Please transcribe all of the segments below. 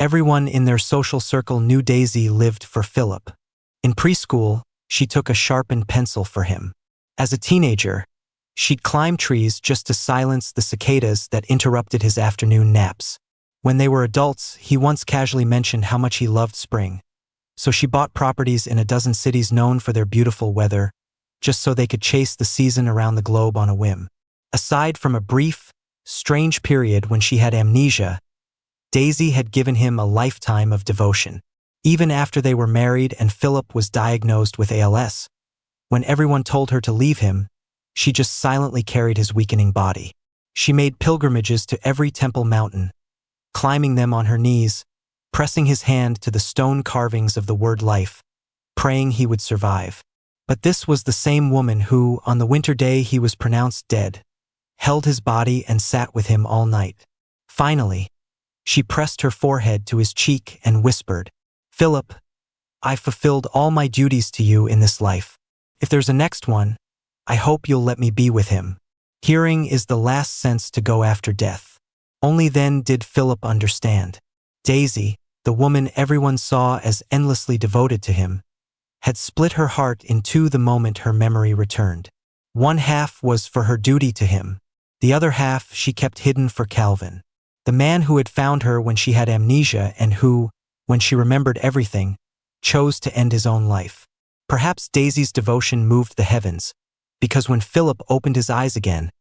Everyone in their social circle knew Daisy lived for Phillip. In preschool, she took a sharpened pencil for him. As a teenager, she'd climb trees just to silence the cicadas that interrupted his afternoon naps. When they were adults, he once casually mentioned how much he loved spring. So she bought properties in a dozen cities known for their beautiful weather, just so they could chase the season around the globe on a whim. Aside from a brief, strange period when she had amnesia, Daisy had given him a lifetime of devotion. Even after they were married and Phillip was diagnosed with ALS, when everyone told her to leave him, she just silently carried his weakening body. She made pilgrimages to every temple mountain, climbing them on her knees, pressing his hand to the stone carvings of the word life, praying he would survive. But this was the same woman who, on the winter day he was pronounced dead, held his body and sat with him all night. Finally, she pressed her forehead to his cheek and whispered, "Phillip, I've fulfilled all my duties to you in this life. If there's a next one, I hope you'll let me be with him." Hearing is the last sense to go after death. Only then did Phillip understand. Daisy, the woman everyone saw as endlessly devoted to him, had split her heart in two the moment her memory returned. One half was for her duty to him. The other half she kept hidden for Calvin, the man who had found her when she had amnesia and who, when she remembered everything, chose to end his own life. Perhaps Daisy's devotion moved the heavens, because when Phillip opened his eyes again,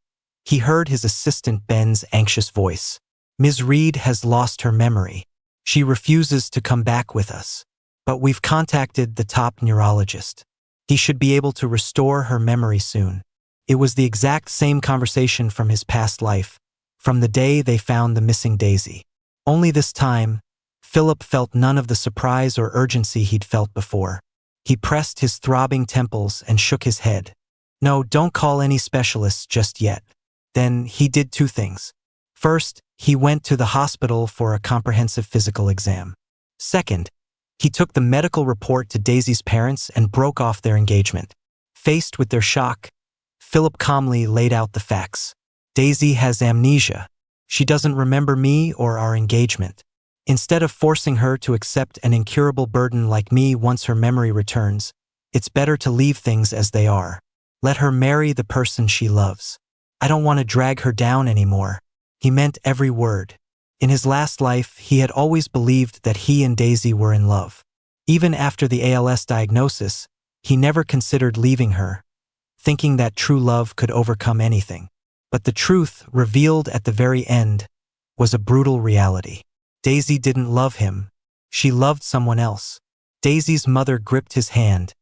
he heard his assistant Ben's anxious voice. "Ms. Reed has lost her memory. She refuses to come back with us. But we've contacted the top neurologist. He should be able to restore her memory soon." It was the exact same conversation from his past life, from the day they found the missing Daisy. Only this time, Phillip felt none of the surprise or urgency he'd felt before. He pressed his throbbing temples and shook his head. "No, don't call any specialists just yet." Then he did two things. First, he went to the hospital for a comprehensive physical exam. Second, he took the medical report to Daisy's parents and broke off their engagement. Faced with their shock, Phillip calmly laid out the facts. "Daisy has amnesia. She doesn't remember me or our engagement. Instead of forcing her to accept an incurable burden like me once her memory returns, it's better to leave things as they are. Let her marry the person she loves. I don't want to drag her down anymore." He meant every word. In his last life, he had always believed that he and Daisy were in love. Even after the ALS diagnosis, he never considered leaving her, thinking that true love could overcome anything. But the truth, revealed at the very end, was a brutal reality. Daisy didn't love him. She loved someone else. Daisy's mother gripped his hand,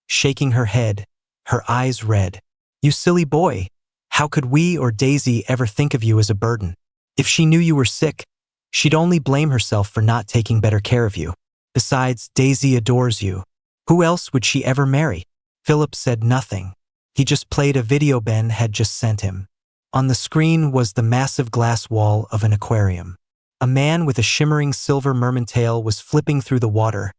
shaking her head, her eyes red. "You silly boy. How could we or Daisy ever think of you as a burden? If she knew you were sick, she'd only blame herself for not taking better care of you. Besides, Daisy adores you. Who else would she ever marry?" Phillip said nothing. He just played a video Ben had just sent him. On the screen was the massive glass wall of an aquarium. A man with a shimmering silver merman tail was flipping through the water,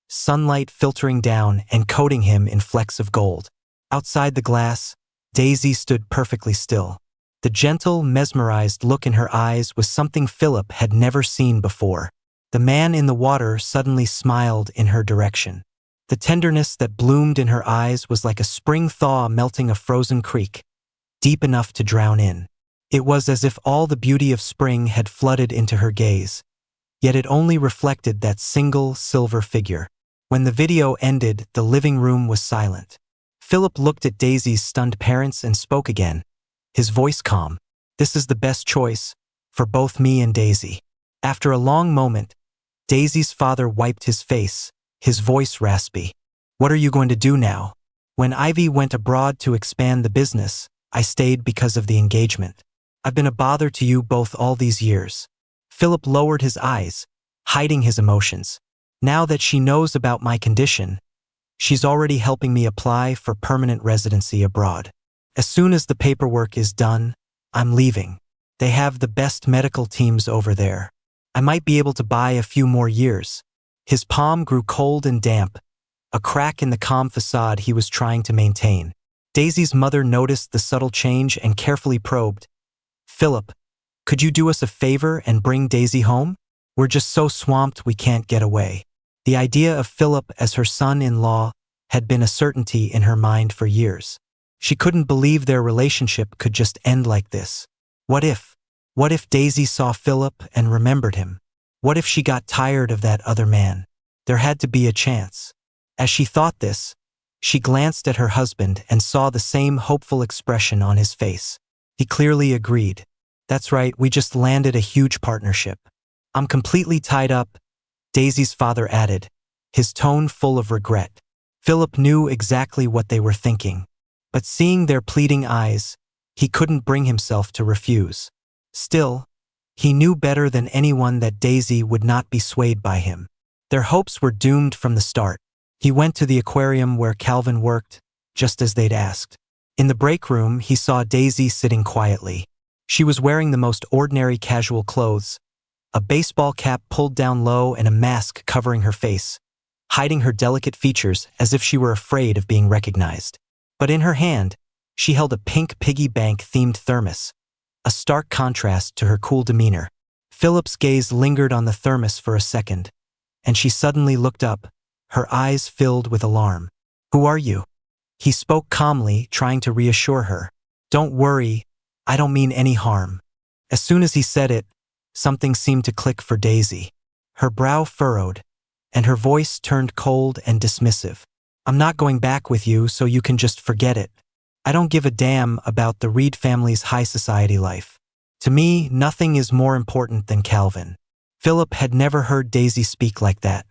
sunlight filtering down and coating him in flecks of gold. Outside the glass, Daisy stood perfectly still. The gentle, mesmerized look in her eyes was something Phillip had never seen before. The man in the water suddenly smiled in her direction. The tenderness that bloomed in her eyes was like a spring thaw melting a frozen creek, deep enough to drown in. It was as if all the beauty of spring had flooded into her gaze, yet it only reflected that single silver figure. When the video ended, the living room was silent. Phillip looked at Daisy's stunned parents and spoke again, his voice calm. "This is the best choice, for both me and Daisy." After a long moment, Daisy's father wiped his face, his voice raspy. "What are you going to do now?" "When Ivy went abroad to expand the business, I stayed because of the engagement. I've been a bother to you both all these years." Phillip lowered his eyes, hiding his emotions. "Now that she knows about my condition, she's already helping me apply for permanent residency abroad. As soon as the paperwork is done, I'm leaving. They have the best medical teams over there. I might be able to buy a few more years." His palm grew cold and damp, a crack in the calm facade he was trying to maintain. Daisy's mother noticed the subtle change and carefully probed, "Phillip, could you do us a favor and bring Daisy home? We're just so swamped we can't get away. The idea of Phillip as her son-in-law had been a certainty in her mind for years. She couldn't believe their relationship could just end like this. What if? What if Daisy saw Phillip and remembered him? What if she got tired of that other man? There had to be a chance. As she thought this, she glanced at her husband and saw the same hopeful expression on his face. He clearly agreed. That's right, we just landed a huge partnership. I'm completely tied up, Daisy's father added, his tone full of regret. Phillip knew exactly what they were thinking, but seeing their pleading eyes, he couldn't bring himself to refuse. Still, he knew better than anyone that Daisy would not be swayed by him. Their hopes were doomed from the start. He went to the aquarium where Calvin worked, just as they'd asked. In the break room, he saw Daisy sitting quietly. She was wearing the most ordinary casual clothes, a baseball cap pulled down low and a mask covering her face, hiding her delicate features as if she were afraid of being recognized. But in her hand, she held a pink piggy bank-themed thermos, a stark contrast to her cool demeanor. Phillip's gaze lingered on the thermos for a second, and she suddenly looked up, her eyes filled with alarm. "Who are you?" He spoke calmly, trying to reassure her. "Don't worry, I don't mean any harm." As soon as he said it, something seemed to click for Daisy. Her brow furrowed, and her voice turned cold and dismissive. "I'm not going back with you, so you can just forget it. I don't give a damn about the Reed family's high society life. To me, nothing is more important than Calvin." Phillip had never heard Daisy speak like that.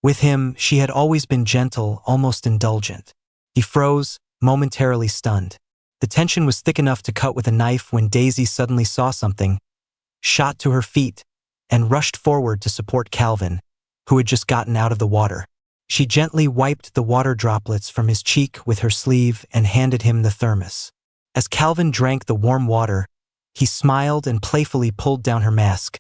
With him, she had always been gentle, almost indulgent. He froze, momentarily stunned. The tension was thick enough to cut with a knife when Daisy suddenly saw something, shot to her feet, and rushed forward to support Calvin, who had just gotten out of the water. She gently wiped the water droplets from his cheek with her sleeve and handed him the thermos. As Calvin drank the warm water, he smiled and playfully pulled down her mask,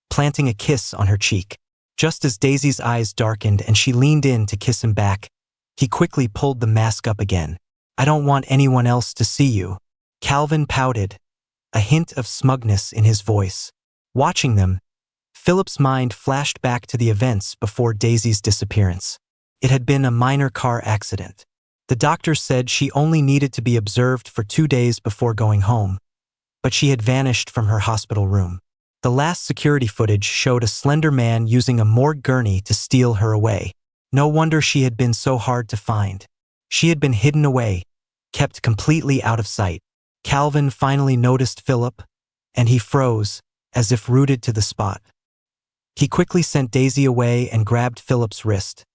planting a kiss on her cheek. Just as Daisy's eyes darkened and she leaned in to kiss him back, he quickly pulled the mask up again. "I don't want anyone else to see you." Calvin pouted, a hint of smugness in his voice. Watching them, Phillip's mind flashed back to the events before Daisy's disappearance. It had been a minor car accident. The doctor said she only needed to be observed for 2 days before going home, but she had vanished from her hospital room. The last security footage showed a slender man using a morgue gurney to steal her away. No wonder she had been so hard to find. She had been hidden away, kept completely out of sight. Calvin finally noticed Phillip, and he froze, as if rooted to the spot. He quickly sent Daisy away and grabbed Phillip's wrist,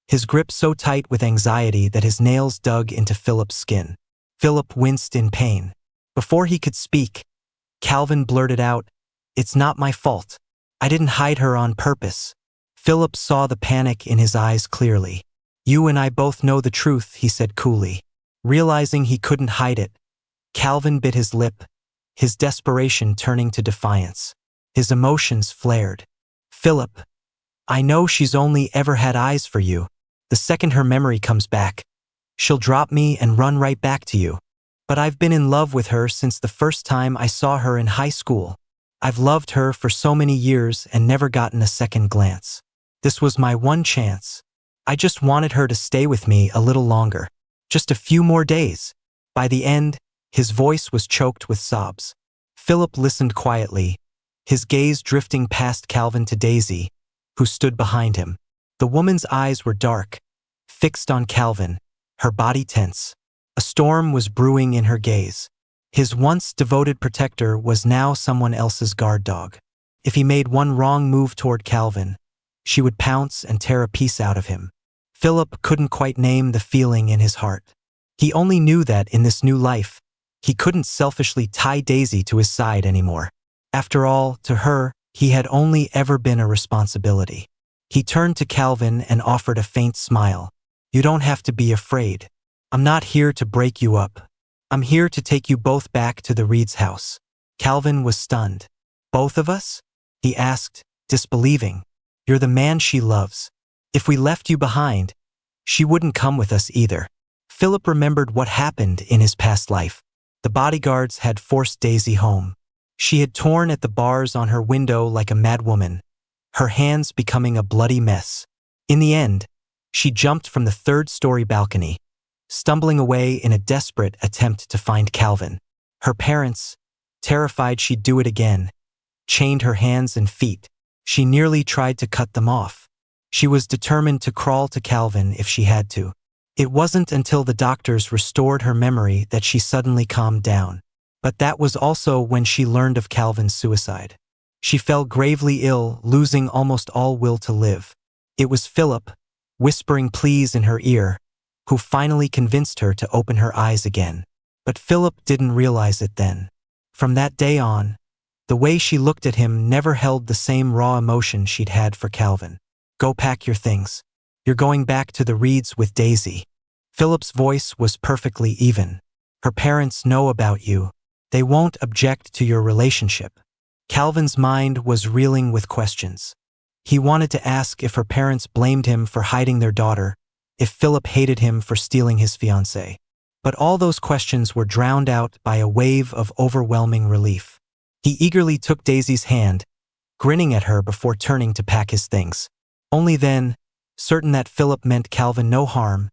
his grip so tight with anxiety that his nails dug into Phillip's skin. Phillip winced in pain. Before he could speak, Calvin blurted out, "It's not my fault. I didn't hide her on purpose." Phillip saw the panic in his eyes clearly. "You and I both know the truth," he said coolly. Realizing he couldn't hide it, Calvin bit his lip, his desperation turning to defiance. His emotions flared. "Phillip, I know she's only ever had eyes for you. The second her memory comes back, she'll drop me and run right back to you. But I've been in love with her since the first time I saw her in high school. I've loved her for so many years and never gotten a second glance. This was my one chance. I just wanted her to stay with me a little longer. Just a few more days." By the end, his voice was choked with sobs. Phillip listened quietly, his gaze drifting past Calvin to Daisy, who stood behind him. The woman's eyes were dark, fixed on Calvin, her body tense. A storm was brewing in her gaze. His once devoted protector was now someone else's guard dog. If he made one wrong move toward Calvin, she would pounce and tear a piece out of him. Phillip couldn't quite name the feeling in his heart. He only knew that in this new life, he couldn't selfishly tie Daisy to his side anymore. After all, to her, he had only ever been a responsibility. He turned to Calvin and offered a faint smile. "You don't have to be afraid. I'm not here to break you up. I'm here to take you both back to the Reed's house." Calvin was stunned. "Both of us?" he asked, disbelieving. "You're the man she loves. If we left you behind, she wouldn't come with us either." Phillip remembered what happened in his past life. The bodyguards had forced Daisy home. She had torn at the bars on her window like a mad woman, her hands becoming a bloody mess. In the end, she jumped from the third-story balcony, stumbling away in a desperate attempt to find Calvin. Her parents, terrified she'd do it again, chained her hands and feet. She nearly tried to cut them off. She was determined to crawl to Calvin if she had to. It wasn't until the doctors restored her memory that she suddenly calmed down. But that was also when she learned of Calvin's suicide. She fell gravely ill, losing almost all will to live. It was Phillip, whispering pleas in her ear, who finally convinced her to open her eyes again. But Phillip didn't realize it then. From that day on, the way she looked at him never held the same raw emotion she'd had for Calvin. "Go pack your things. You're going back to the Reeds with Daisy." Phillip's voice was perfectly even. "Her parents know about you. They won't object to your relationship." Calvin's mind was reeling with questions. He wanted to ask if her parents blamed him for hiding their daughter, if Phillip hated him for stealing his fiancée. But all those questions were drowned out by a wave of overwhelming relief. He eagerly took Daisy's hand, grinning at her before turning to pack his things. Only then, certain that Phillip meant Calvin no harm,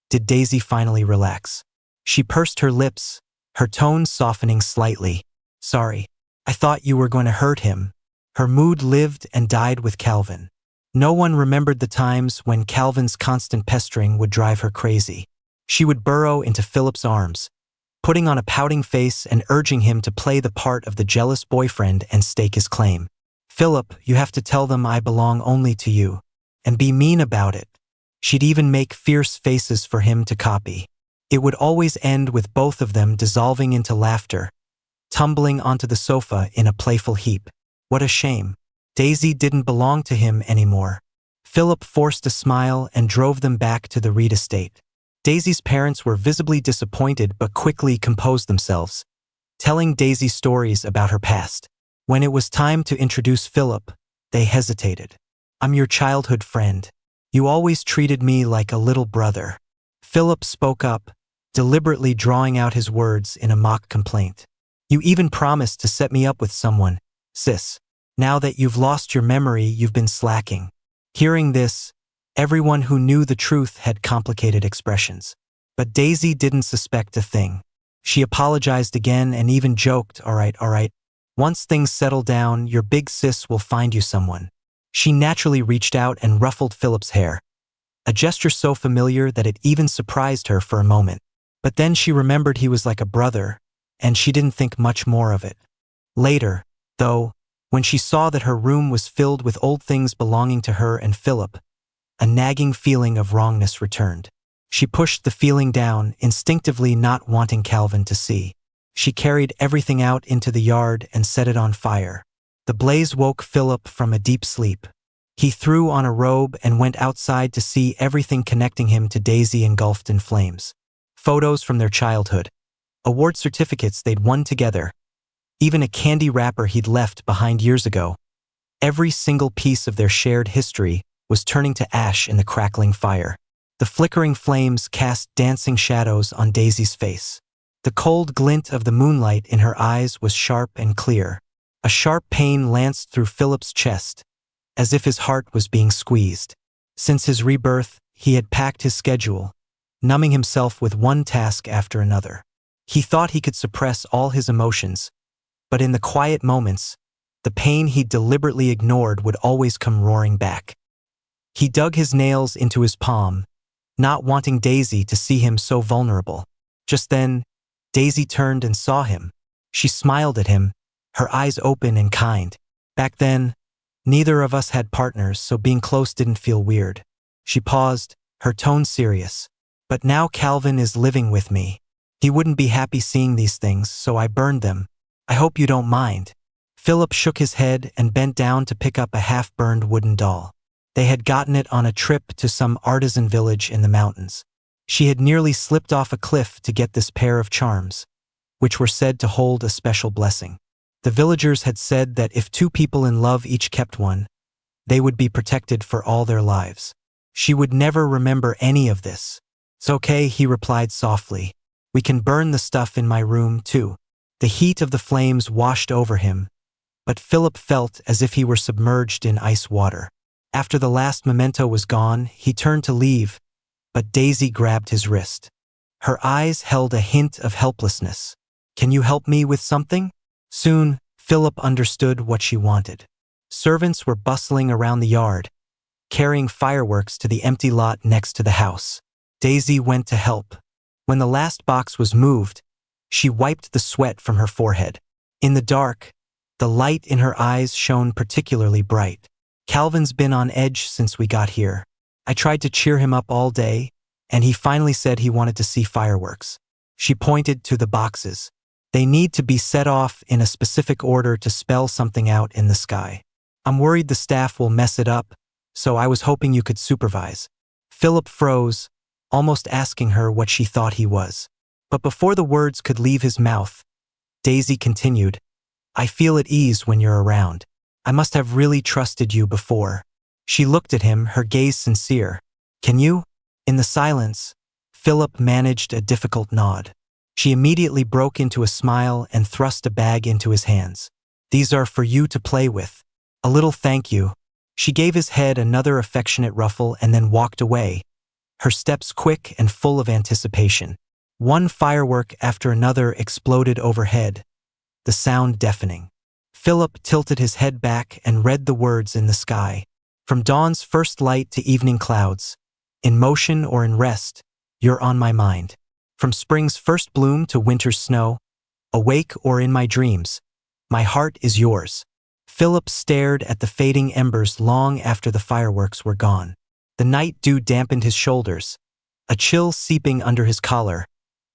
did Daisy finally relax. She pursed her lips, her tone softening slightly. "Sorry, I thought you were going to hurt him." Her mood lived and died with Calvin. No one remembered the times when Calvin's constant pestering would drive her crazy. She would burrow into Phillip's arms, putting on a pouting face and urging him to play the part of the jealous boyfriend and stake his claim. "Phillip, you have to tell them I belong only to you. And be mean about it." She'd even make fierce faces for him to copy. It would always end with both of them dissolving into laughter, tumbling onto the sofa in a playful heap. What a shame. Daisy didn't belong to him anymore. Phillip forced a smile and drove them back to the Reed estate. Daisy's parents were visibly disappointed but quickly composed themselves, telling Daisy stories about her past. When it was time to introduce Phillip, they hesitated. "I'm your childhood friend. You always treated me like a little brother." Phillip spoke up, deliberately drawing out his words in a mock complaint. "You even promised to set me up with someone, sis. Now that you've lost your memory, you've been slacking." Hearing this, everyone who knew the truth had complicated expressions. But Daisy didn't suspect a thing. She apologized again and even joked, all right. Once things settle down, your big sis will find you someone." She naturally reached out and ruffled Phillip's hair, a gesture so familiar that it even surprised her for a moment. But then she remembered he was like a brother, and she didn't think much more of it. Later, though, when she saw that her room was filled with old things belonging to her and Phillip, a nagging feeling of wrongness returned. She pushed the feeling down, instinctively not wanting Calvin to see. She carried everything out into the yard and set it on fire. The blaze woke Phillip from a deep sleep. He threw on a robe and went outside to see everything connecting him to Daisy engulfed in flames. Photos from their childhood, award certificates they'd won together, even a candy wrapper he'd left behind years ago. Every single piece of their shared history was turning to ash in the crackling fire. The flickering flames cast dancing shadows on Daisy's face. The cold glint of the moonlight in her eyes was sharp and clear. A sharp pain lanced through Phillip's chest, as if his heart was being squeezed. Since his rebirth, he had packed his schedule, numbing himself with one task after another. He thought he could suppress all his emotions, but in the quiet moments, the pain he deliberately ignored would always come roaring back. He dug his nails into his palm, not wanting Daisy to see him so vulnerable. Just then, Daisy turned and saw him. She smiled at him, her eyes open and kind. Back then, neither of us had partners, so being close didn't feel weird. She paused, her tone serious. "But now Calvin is living with me. He wouldn't be happy seeing these things, so I burned them. I hope you don't mind." Phillip shook his head and bent down to pick up a half-burned wooden doll. They had gotten it on a trip to some artisan village in the mountains. She had nearly slipped off a cliff to get this pair of charms, which were said to hold a special blessing. The villagers had said that if two people in love each kept one, they would be protected for all their lives. She would never remember any of this. "It's okay," he replied softly. "We can burn the stuff in my room, too." The heat of the flames washed over him, but Philip felt as if he were submerged in ice water. After the last memento was gone, he turned to leave, but Daisy grabbed his wrist. Her eyes held a hint of helplessness. "Can you help me with something?" Soon, Philip understood what she wanted. Servants were bustling around the yard, carrying fireworks to the empty lot next to the house. Daisy went to help. When the last box was moved, she wiped the sweat from her forehead. In the dark, the light in her eyes shone particularly bright. "Calvin's been on edge since we got here. I tried to cheer him up all day, and he finally said he wanted to see fireworks." She pointed to the boxes. "They need to be set off in a specific order to spell something out in the sky. I'm worried the staff will mess it up, so I was hoping you could supervise." Philip froze, almost asking her what she thought he was. But before the words could leave his mouth, Daisy continued, "I feel at ease when you're around. I must have really trusted you before." She looked at him, her gaze sincere. "Can you?" In the silence, Philip managed a difficult nod. She immediately broke into a smile and thrust a bag into his hands. "These are for you to play with. A little thank you." She gave his head another affectionate ruffle and then walked away, her steps quick and full of anticipation. One firework after another exploded overhead, the sound deafening. Philip tilted his head back and read the words in the sky. "From dawn's first light to evening clouds, in motion or in rest, you're on my mind. From spring's first bloom to winter's snow, awake or in my dreams, my heart is yours." Philip stared at the fading embers long after the fireworks were gone. The night dew dampened his shoulders, a chill seeping under his collar,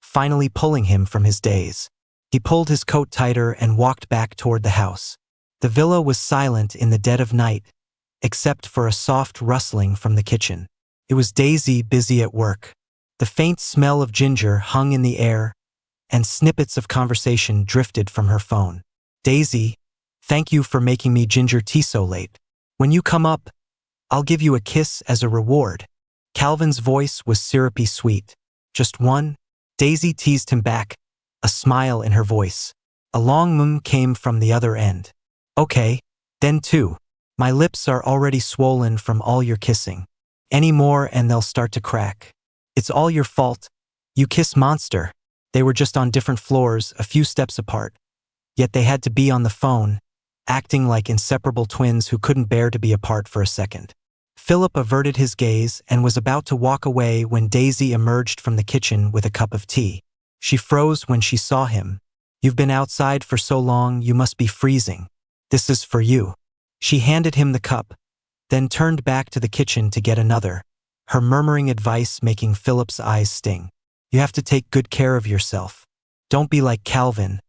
finally pulling him from his daze. He pulled his coat tighter and walked back toward the house. The villa was silent in the dead of night, except for a soft rustling from the kitchen. It was Daisy busy at work. The faint smell of ginger hung in the air, and snippets of conversation drifted from her phone. "Daisy, thank you for making me ginger tea so late. When you come up, I'll give you a kiss as a reward." Calvin's voice was syrupy sweet. "Just one?" Daisy teased him back, a smile in her voice. A long came from the other end. "Okay, then two. My lips are already swollen from all your kissing. Any more and they'll start to crack. It's all your fault. You kiss monster." They were just on different floors, a few steps apart. Yet they had to be on the phone, acting like inseparable twins who couldn't bear to be apart for a second. Philip averted his gaze and was about to walk away when Daisy emerged from the kitchen with a cup of tea. She froze when she saw him. "You've been outside for so long, you must be freezing. This is for you." She handed him the cup, then turned back to the kitchen to get another, her murmuring advice making Philip's eyes sting. "You have to take good care of yourself. Don't be like Calvin,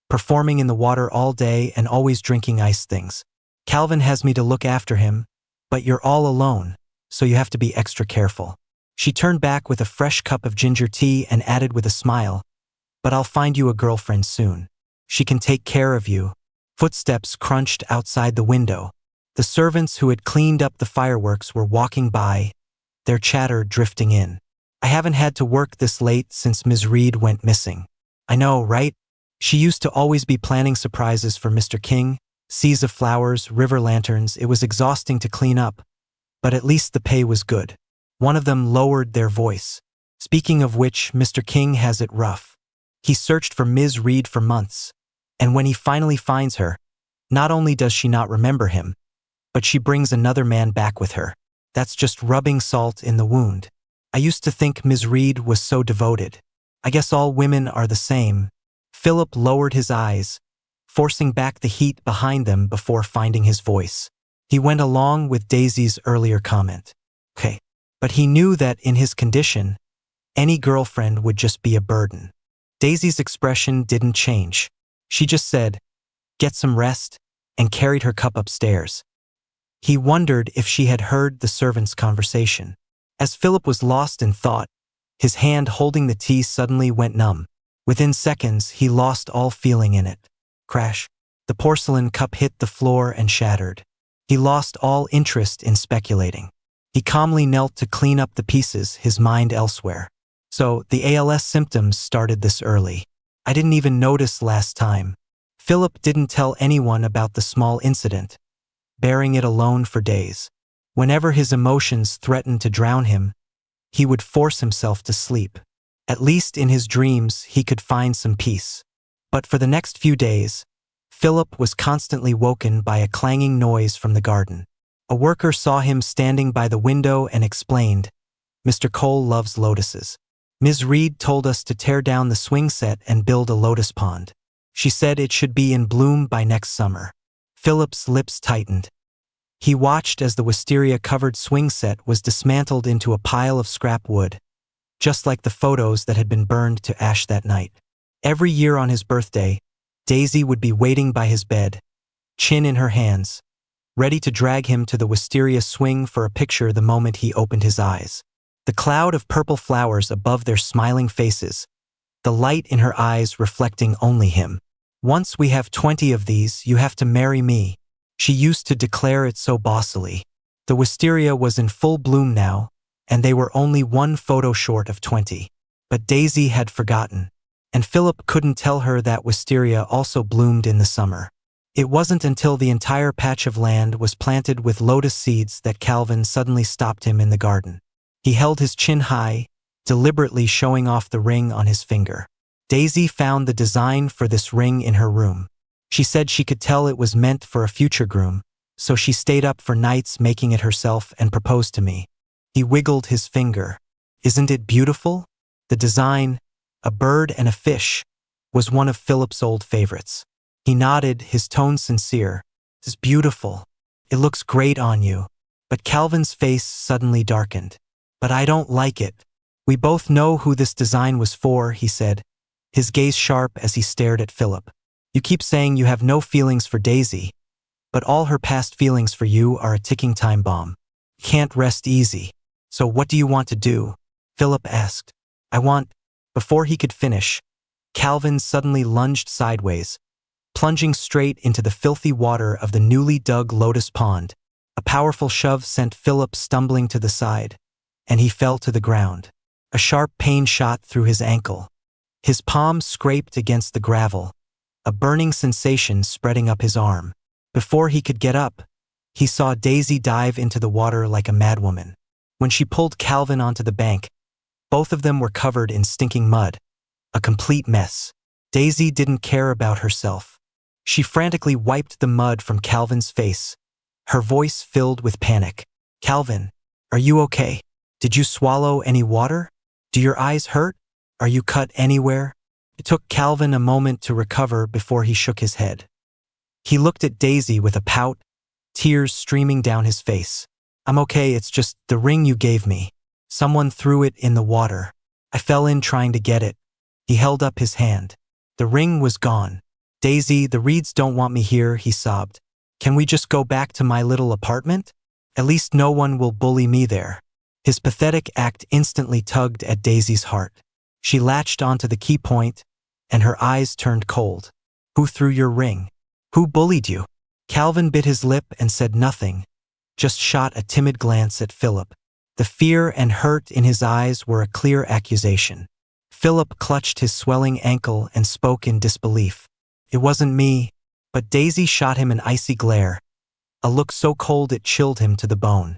performing in the water all day and always drinking ice things. Calvin has me to look after him, but you're all alone, so you have to be extra careful." She turned back with a fresh cup of ginger tea and added with a smile, "But I'll find you a girlfriend soon. She can take care of you." Footsteps crunched outside the window. The servants who had cleaned up the fireworks were walking by, their chatter drifting in. "I haven't had to work this late since Ms. Reed went missing." "I know, right? She used to always be planning surprises for Mr. King, seas of flowers, river lanterns. It was exhausting to clean up, but at least the pay was good." One of them lowered their voice. "Speaking of which, Mr. King has it rough. He searched for Ms. Reed for months, and when he finally finds her, not only does she not remember him, but she brings another man back with her. That's just rubbing salt in the wound. I used to think Ms. Reed was so devoted. I guess all women are the same." Philip lowered his eyes, forcing back the heat behind them before finding his voice. He went along with Daisy's earlier comment. "Okay." But he knew that in his condition, any girlfriend would just be a burden. Daisy's expression didn't change. She just said, "Get some rest," and carried her cup upstairs. He wondered if she had heard the servants' conversation. As Philip was lost in thought, his hand holding the tea suddenly went numb. Within seconds, he lost all feeling in it. Crash. The porcelain cup hit the floor and shattered. He lost all interest in speculating. He calmly knelt to clean up the pieces, his mind elsewhere. "So, the ALS symptoms started this early. I didn't even notice last time." Philip didn't tell anyone about the small incident, bearing it alone for days. Whenever his emotions threatened to drown him, he would force himself to sleep. At least in his dreams he could find some peace. But for the next few days, Philip was constantly woken by a clanging noise from the garden. A worker saw him standing by the window and explained, "Mr. Cole loves lotuses. Ms. Reed told us to tear down the swing set and build a lotus pond. She said it should be in bloom by next summer." Philip's lips tightened. He watched as the wisteria-covered swing set was dismantled into a pile of scrap wood, just like the photos that had been burned to ash that night. Every year on his birthday, Daisy would be waiting by his bed, chin in her hands, ready to drag him to the wisteria swing for a picture the moment he opened his eyes. The cloud of purple flowers above their smiling faces, the light in her eyes reflecting only him. "Once we have 20 of these, you have to marry me." She used to declare it so bossily. The wisteria was in full bloom now, and they were only one photo short of 20. But Daisy had forgotten, and Philip couldn't tell her that wisteria also bloomed in the summer. It wasn't until the entire patch of land was planted with lotus seeds that Calvin suddenly stopped him in the garden. He held his chin high, deliberately showing off the ring on his finger. Daisy found the design for this ring in her room. She said she could tell it was meant for a future groom, so she stayed up for nights making it herself and proposed to me. He wiggled his finger. "Isn't it beautiful?" The design, a bird and a fish, was one of Philip's old favorites. He nodded, his tone sincere. "It's beautiful. It looks great on you." But Calvin's face suddenly darkened. "But I don't like it." "We both know who this design was for," he said, his gaze sharp as he stared at Philip. "You keep saying you have no feelings for Daisy, but all her past feelings for you are a ticking time bomb. You can't rest easy. So what do you want to do?" Philip asked. "I want—" Before he could finish, Calvin suddenly lunged sideways, plunging straight into the filthy water of the newly dug lotus pond. A powerful shove sent Philip stumbling to the side, and he fell to the ground. A sharp pain shot through his ankle. His palm scraped against the gravel, a burning sensation spreading up his arm. Before he could get up, he saw Daisy dive into the water like a madwoman. When she pulled Calvin onto the bank, both of them were covered in stinking mud, a complete mess. Daisy didn't care about herself. She frantically wiped the mud from Calvin's face, her voice filled with panic. "Calvin, are you okay? Did you swallow any water? Do your eyes hurt? Are you cut anywhere?" It took Calvin a moment to recover before he shook his head. He looked at Daisy with a pout, tears streaming down his face. "I'm okay, it's just the ring you gave me. Someone threw it in the water. I fell in trying to get it." He held up his hand. The ring was gone. "Daisy, the Reeds don't want me here," he sobbed. "Can we just go back to my little apartment? At least no one will bully me there." His pathetic act instantly tugged at Daisy's heart. She latched onto the key point, and her eyes turned cold. "Who threw your ring? Who bullied you?" Calvin bit his lip and said nothing, just shot a timid glance at Philip. The fear and hurt in his eyes were a clear accusation. Philip clutched his swelling ankle and spoke in disbelief. "It wasn't me." But Daisy shot him an icy glare, a look so cold it chilled him to the bone.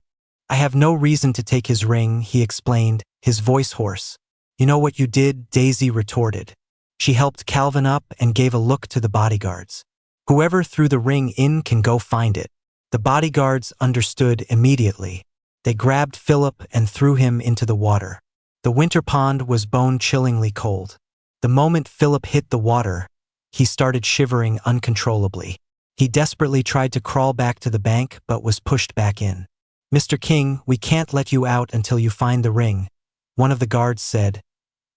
"I have no reason to take his ring," he explained, his voice hoarse. "You know what you did?" Daisy retorted. She helped Calvin up and gave a look to the bodyguards. "Whoever threw the ring in can go find it." The bodyguards understood immediately. They grabbed Philip and threw him into the water. The winter pond was bone-chillingly cold. The moment Philip hit the water, he started shivering uncontrollably. He desperately tried to crawl back to the bank but was pushed back in. "Mr. King, we can't let you out until you find the ring," one of the guards said,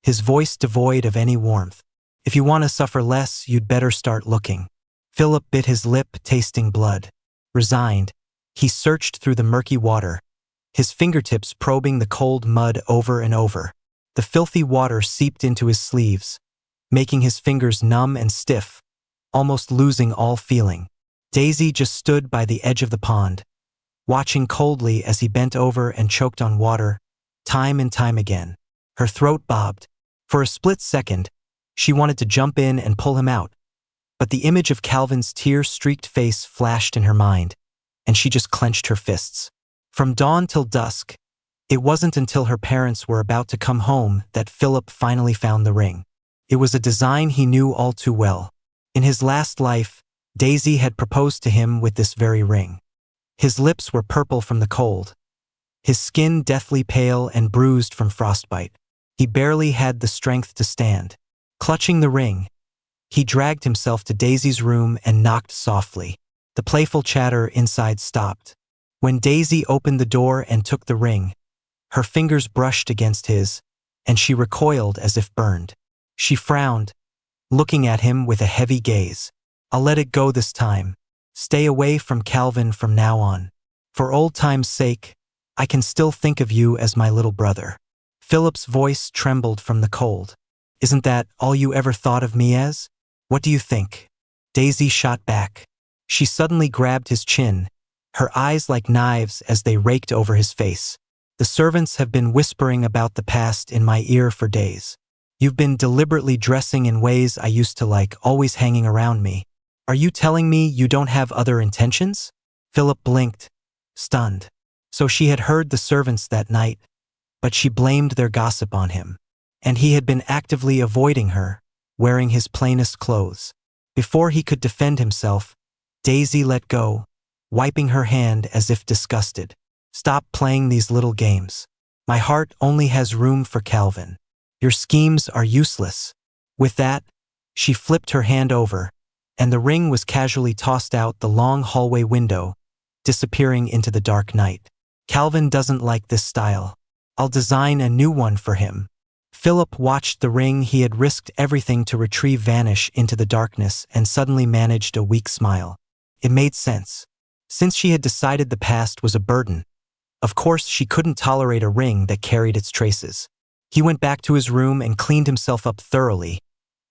his voice devoid of any warmth. "If you want to suffer less, you'd better start looking." Philip bit his lip, tasting blood. Resigned, he searched through the murky water, his fingertips probing the cold mud over and over. The filthy water seeped into his sleeves, making his fingers numb and stiff, almost losing all feeling. Daisy just stood by the edge of the pond, watching coldly as he bent over and choked on water, time and time again. Her throat bobbed. For a split second, she wanted to jump in and pull him out, But the image of Calvin's tear-streaked face flashed in her mind, and she just clenched her fists. From dawn till dusk, it wasn't until her parents were about to come home that Phillip finally found the ring. It was a design he knew all too well. In his last life, Daisy had proposed to him with this very ring. His lips were purple from the cold, his skin deathly pale and bruised from frostbite. He barely had the strength to stand. Clutching the ring, he dragged himself to Daisy's room and knocked softly. The playful chatter inside stopped. When Daisy opened the door and took the ring, her fingers brushed against his, and she recoiled as if burned. She frowned, looking at him with a heavy gaze. "I'll let it go this time. Stay away from Calvin from now on. For old time's sake, I can still think of you as my little brother." Philip's voice trembled from the cold. "Isn't that all you ever thought of me as? What do you think?" Daisy shot back. She suddenly grabbed his chin, her eyes like knives as they raked over his face. "The servants have been whispering about the past in my ear for days. You've been deliberately dressing in ways I used to like, always hanging around me. Are you telling me you don't have other intentions?" Phillip blinked, stunned. So she had heard the servants that night, but she blamed their gossip on him. And he had been actively avoiding her, wearing his plainest clothes. Before he could defend himself, Daisy let go, wiping her hand as if disgusted. "Stop playing these little games. My heart only has room for Calvin. Your schemes are useless." With that, she flipped her hand over, and the ring was casually tossed out the long hallway window, disappearing into the dark night. "Calvin doesn't like this style. I'll design a new one for him." Phillip watched the ring he had risked everything to retrieve vanish into the darkness and suddenly managed a weak smile. It made sense. Since she had decided the past was a burden, of course she couldn't tolerate a ring that carried its traces. He went back to his room and cleaned himself up thoroughly,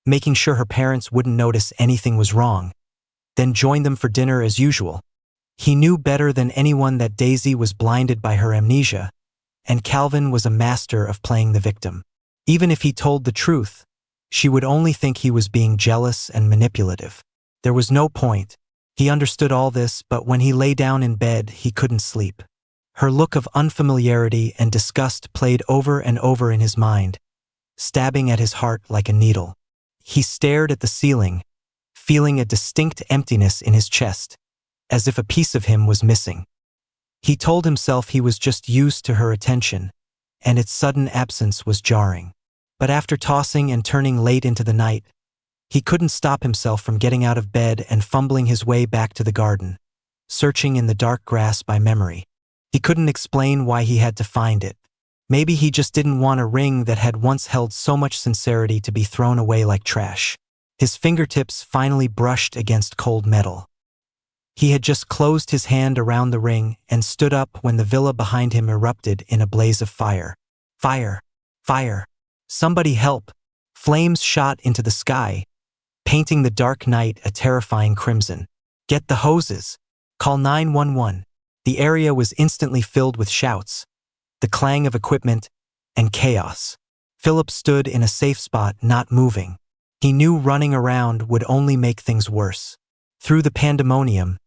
making sure her parents wouldn't notice anything was wrong, then joined them for dinner as usual. He knew better than anyone that Daisy was blinded by her amnesia, and Calvin was a master of playing the victim. Even if he told the truth, she would only think he was being jealous and manipulative. There was no point. He understood all this, but when he lay down in bed, he couldn't sleep. Her look of unfamiliarity and disgust played over and over in his mind, stabbing at his heart like a needle. He stared at the ceiling, feeling a distinct emptiness in his chest, as if a piece of him was missing. He told himself he was just used to her attention, and its sudden absence was jarring. But after tossing and turning late into the night, he couldn't stop himself from getting out of bed and fumbling his way back to the garden, searching in the dark grass by memory. He couldn't explain why he had to find it. Maybe he just didn't want a ring that had once held so much sincerity to be thrown away like trash. His fingertips finally brushed against cold metal. He had just closed his hand around the ring and stood up when the villa behind him erupted in a blaze of fire. Fire! Fire! Somebody help! Flames shot into the sky, painting the dark night a terrifying crimson. "Get the hoses! Call 911. The area was instantly filled with shouts, the clang of equipment, and chaos. Phillip stood in a safe spot, not moving. He knew running around would only make things worse. Through the pandemonium,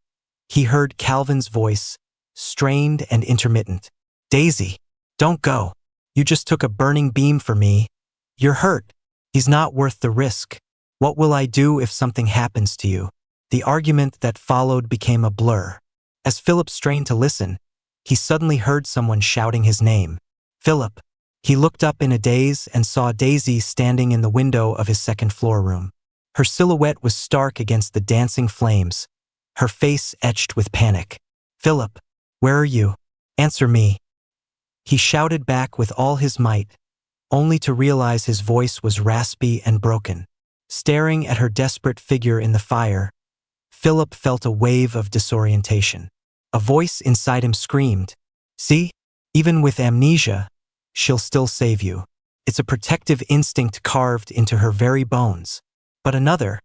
he heard Calvin's voice, strained and intermittent. "Daisy, don't go. You just took a burning beam for me. You're hurt. He's not worth the risk. What will I do if something happens to you?" The argument that followed became a blur. As Phillip strained to listen, he suddenly heard someone shouting his name. "Phillip." He looked up in a daze and saw Daisy standing in the window of his second-floor room. Her silhouette was stark against the dancing flames, her face etched with panic. "Phillip, where are you? Answer me." He shouted back with all his might, only to realize his voice was raspy and broken. Staring at her desperate figure in the fire, Phillip felt a wave of disorientation. A voice inside him screamed, "See? Even with amnesia, she'll still save you." It's a protective instinct carved into her very bones. But another,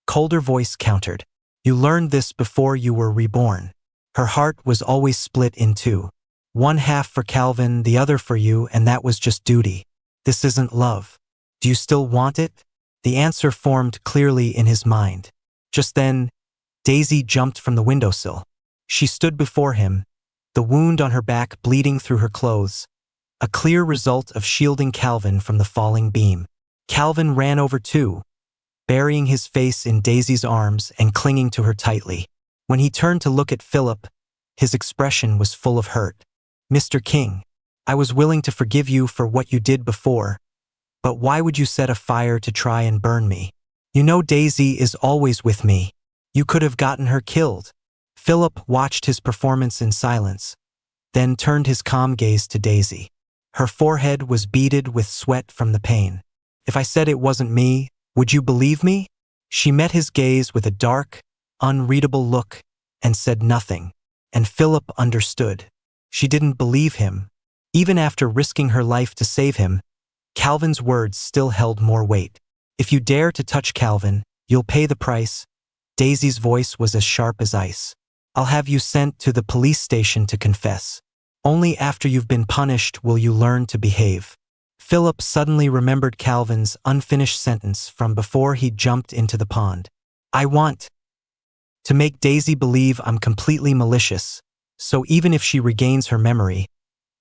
colder voice countered, "You learned this before you were reborn." Her heart was always split in two. One half for Calvin, the other for you, and that was just duty. This isn't love. Do you still want it? The answer formed clearly in his mind. Just then, Daisy jumped from the windowsill. She stood before him, the wound on her back bleeding through her clothes, a clear result of shielding Calvin from the falling beam. Calvin ran over too, burying his face in Daisy's arms and clinging to her tightly. When he turned to look at Phillip, his expression was full of hurt. "Mr. King, I was willing to forgive you for what you did before, but why would you set a fire to try and burn me? You know Daisy is always with me. You could have gotten her killed." Phillip watched his performance in silence, then turned his calm gaze to Daisy. Her forehead was beaded with sweat from the pain. "If I said it wasn't me, would you believe me?" She met his gaze with a dark, unreadable look and said nothing, and Phillip understood. She didn't believe him. Even after risking her life to save him, Calvin's words still held more weight. "If you dare to touch Calvin, you'll pay the price." Daisy's voice was as sharp as ice. "I'll have you sent to the police station to confess. Only after you've been punished will you learn to behave." Phillip suddenly remembered Calvin's unfinished sentence from before he jumped into the pond. "I want to make Daisy believe I'm completely malicious, so even if she regains her memory,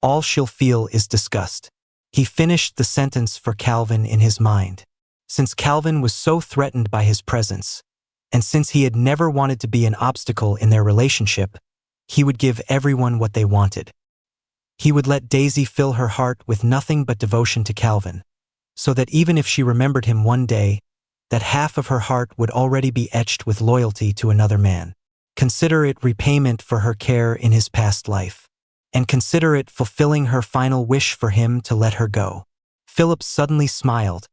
all she'll feel is disgust." He finished the sentence for Calvin in his mind. Since Calvin was so threatened by his presence, and since he had never wanted to be an obstacle in their relationship, he would give everyone what they wanted. He would let Daisy fill her heart with nothing but devotion to Calvin, so that even if she remembered him one day, that half of her heart would already be etched with loyalty to another man. Consider it repayment for her care in his past life, and consider it fulfilling her final wish for him to let her go. Phillip suddenly smiled,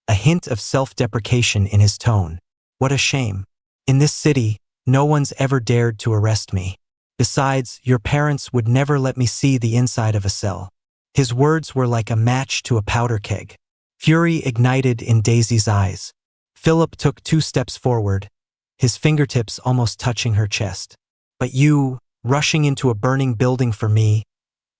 a hint of self-deprecation in his tone. "What a shame. In this city, no one's ever dared to arrest me. Besides, your parents would never let me see the inside of a cell." His words were like a match to a powder keg. Fury ignited in Daisy's eyes. Phillip took 2 steps forward, his fingertips almost touching her chest. "But you, rushing into a burning building for me,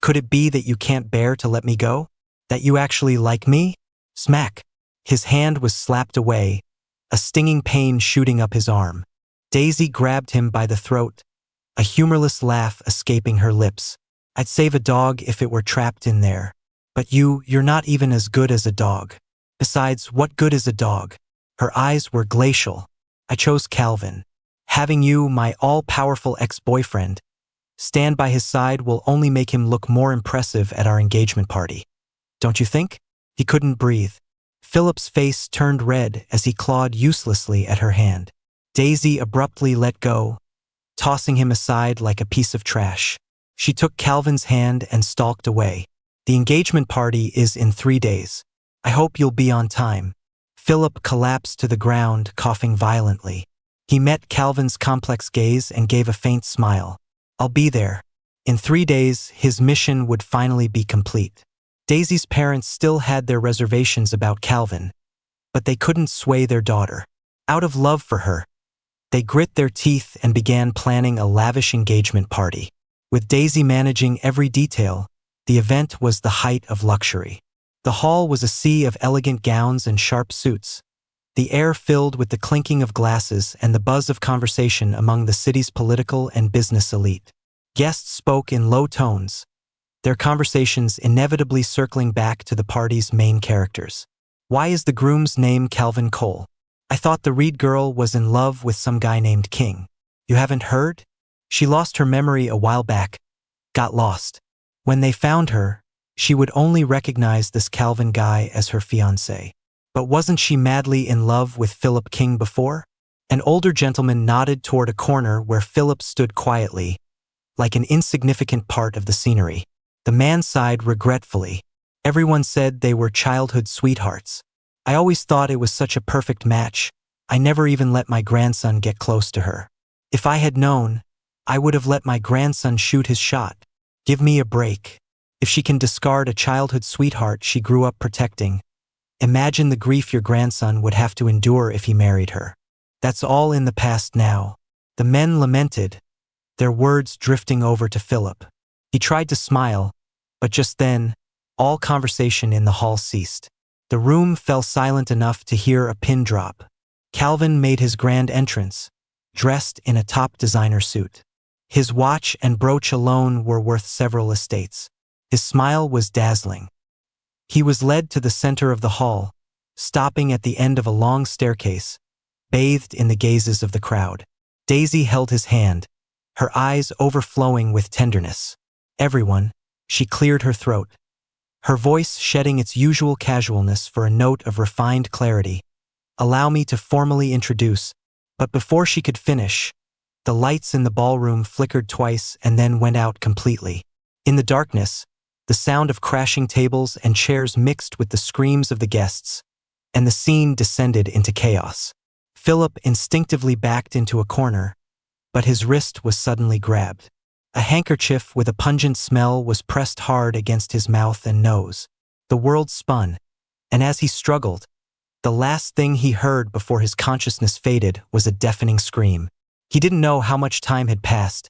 could it be that you can't bear to let me go? That you actually like me?" Smack! His hand was slapped away, a stinging pain shooting up his arm. Daisy grabbed him by the throat, a humorless laugh escaping her lips. "I'd save a dog if it were trapped in there. But you're not even as good as a dog. Besides, what good is a dog?" Her eyes were glacial. "I chose Calvin. Having you, my all-powerful ex-boyfriend, stand by his side will only make him look more impressive at our engagement party. Don't you think?" He couldn't breathe. Phillip's face turned red as he clawed uselessly at her hand. Daisy abruptly let go, tossing him aside like a piece of trash. She took Calvin's hand and stalked away. "The engagement party is in 3 days. I hope you'll be on time." Phillip collapsed to the ground, coughing violently. He met Calvin's complex gaze and gave a faint smile. "I'll be there." In 3 days, his mission would finally be complete. Daisy's parents still had their reservations about Calvin, but they couldn't sway their daughter. Out of love for her, they grit their teeth and began planning a lavish engagement party. With Daisy managing every detail, the event was the height of luxury. The hall was a sea of elegant gowns and sharp suits, the air filled with the clinking of glasses and the buzz of conversation among the city's political and business elite. Guests spoke in low tones, their conversations inevitably circling back to the party's main characters. "Why is the groom's name Calvin Cole? I thought the Reed girl was in love with some guy named King. You haven't heard? She lost her memory a while back, got lost. When they found her, she would only recognize this Calvin guy as her fiancé. But wasn't she madly in love with Phillip King before?" An older gentleman nodded toward a corner where Phillip stood quietly, like an insignificant part of the scenery. The man sighed regretfully. "Everyone said they were childhood sweethearts. I always thought it was such a perfect match. I never even let my grandson get close to her. If I had known, I would have let my grandson shoot his shot. Give me a break. If she can discard a childhood sweetheart she grew up protecting, imagine the grief your grandson would have to endure if he married her. That's all in the past now." The men lamented, their words drifting over to Phillip. He tried to smile, but just then, all conversation in the hall ceased. The room fell silent enough to hear a pin drop. Calvin made his grand entrance, dressed in a top designer suit. His watch and brooch alone were worth several estates. His smile was dazzling. He was led to the center of the hall, stopping at the end of a long staircase, bathed in the gazes of the crowd. Daisy held his hand, her eyes overflowing with tenderness. "Everyone," she cleared her throat, her voice shedding its usual casualness for a note of refined clarity. "Allow me to formally introduce," but before she could finish, the lights in the ballroom flickered twice and then went out completely. In the darkness, the sound of crashing tables and chairs mixed with the screams of the guests, and the scene descended into chaos. Philip instinctively backed into a corner, but his wrist was suddenly grabbed. A handkerchief with a pungent smell was pressed hard against his mouth and nose. The world spun, and as he struggled, the last thing he heard before his consciousness faded was a deafening scream. He didn't know how much time had passed,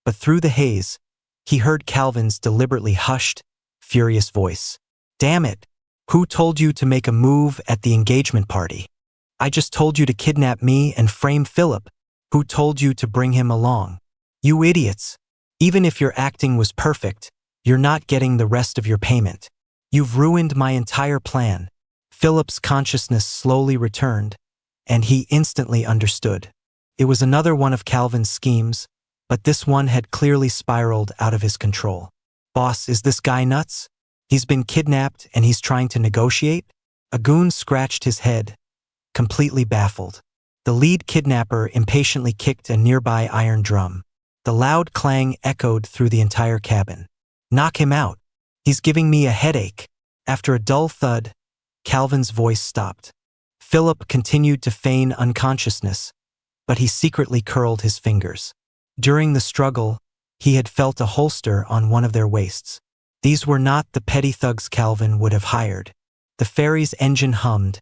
but through the haze, he heard Calvin's deliberately hushed, furious voice. "Damn it! Who told you to make a move at the engagement party? I just told you to kidnap me and frame Phillip. Who told you to bring him along? You idiots! Even if your acting was perfect, you're not getting the rest of your payment. You've ruined my entire plan." Philip's consciousness slowly returned, and he instantly understood. It was another one of Calvin's schemes, but this one had clearly spiraled out of his control. "Boss, is this guy nuts? He's been kidnapped and he's trying to negotiate?" A goon scratched his head, completely baffled. The lead kidnapper impatiently kicked a nearby iron drum. The loud clang echoed through the entire cabin. "Knock him out. He's giving me a headache." After a dull thud, Calvin's voice stopped. Philip continued to feign unconsciousness, but he secretly curled his fingers. During the struggle, he had felt a holster on one of their waists. These were not the petty thugs Calvin would have hired. The ferry's engine hummed,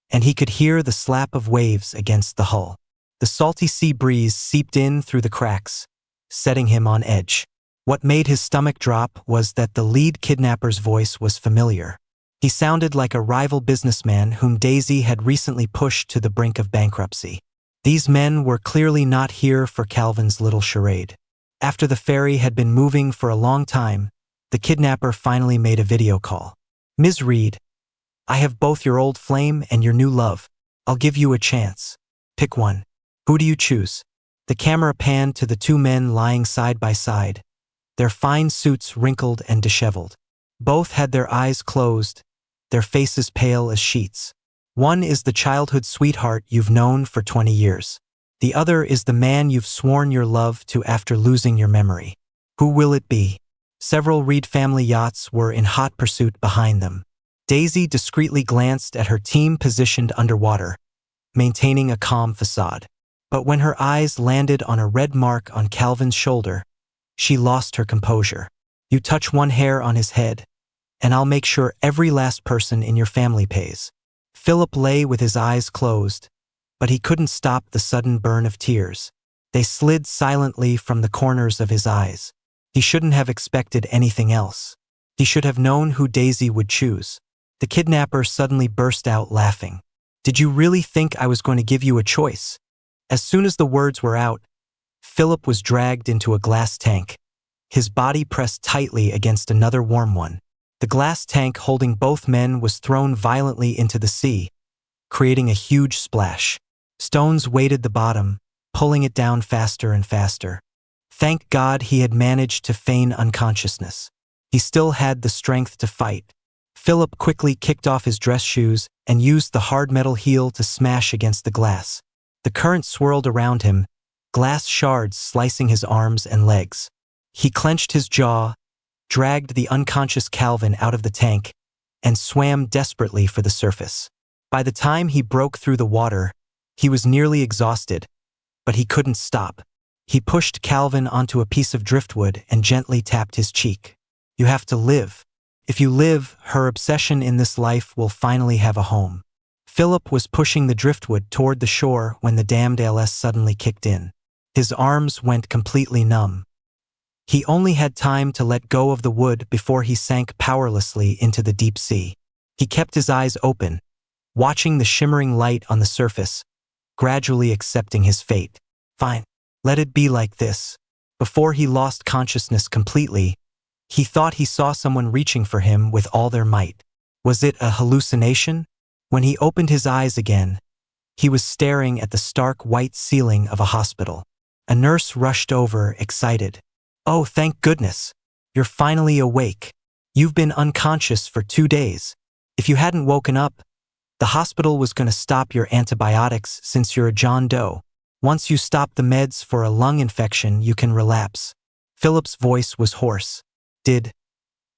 and he could hear the slap of waves against the hull. The salty sea breeze seeped in through the cracks, setting him on edge. What made his stomach drop was that the lead kidnapper's voice was familiar. He sounded like a rival businessman whom Daisy had recently pushed to the brink of bankruptcy. These men were clearly not here for Calvin's little charade. After the ferry had been moving for a long time, the kidnapper finally made a video call. "Ms. Reed, I have both your old flame and your new love. I'll give you a chance. Pick one. Who do you choose?" The camera panned to the two men lying side by side, their fine suits wrinkled and disheveled. Both had their eyes closed, their faces pale as sheets. One is the childhood sweetheart you've known for 20 years. The other is the man you've sworn your love to after losing your memory. Who will it be? Several Reed family yachts were in hot pursuit behind them. Daisy discreetly glanced at her team positioned underwater, maintaining a calm facade. But when her eyes landed on a red mark on Calvin's shoulder, she lost her composure. "You touch one hair on his head, and I'll make sure every last person in your family pays." Philip lay with his eyes closed, but he couldn't stop the sudden burn of tears. They slid silently from the corners of his eyes. He shouldn't have expected anything else. He should have known who Daisy would choose. The kidnapper suddenly burst out laughing. "Did you really think I was going to give you a choice?" As soon as the words were out, Philip was dragged into a glass tank, his body pressed tightly against another warm one. The glass tank holding both men was thrown violently into the sea, creating a huge splash. Stones weighted the bottom, pulling it down faster and faster. Thank God he had managed to feign unconsciousness. He still had the strength to fight. Philip quickly kicked off his dress shoes and used the hard metal heel to smash against the glass. The current swirled around him, glass shards slicing his arms and legs. He clenched his jaw, dragged the unconscious Calvin out of the tank, and swam desperately for the surface. By the time he broke through the water, he was nearly exhausted, but he couldn't stop. He pushed Calvin onto a piece of driftwood and gently tapped his cheek. "You have to live. If you live, her obsession in this life will finally have a home." Philip was pushing the driftwood toward the shore when the damned ALS suddenly kicked in. His arms went completely numb. He only had time to let go of the wood before he sank powerlessly into the deep sea. He kept his eyes open, watching the shimmering light on the surface, gradually accepting his fate. Fine. Let it be like this. Before he lost consciousness completely, he thought he saw someone reaching for him with all their might. Was it a hallucination? When he opened his eyes again, he was staring at the stark white ceiling of a hospital. A nurse rushed over, excited. "Oh, thank goodness. You're finally awake. You've been unconscious for 2 days. If you hadn't woken up, the hospital was going to stop your antibiotics since you're a John Doe. Once you stop the meds for a lung infection, you can relapse." Philip's voice was hoarse. "Did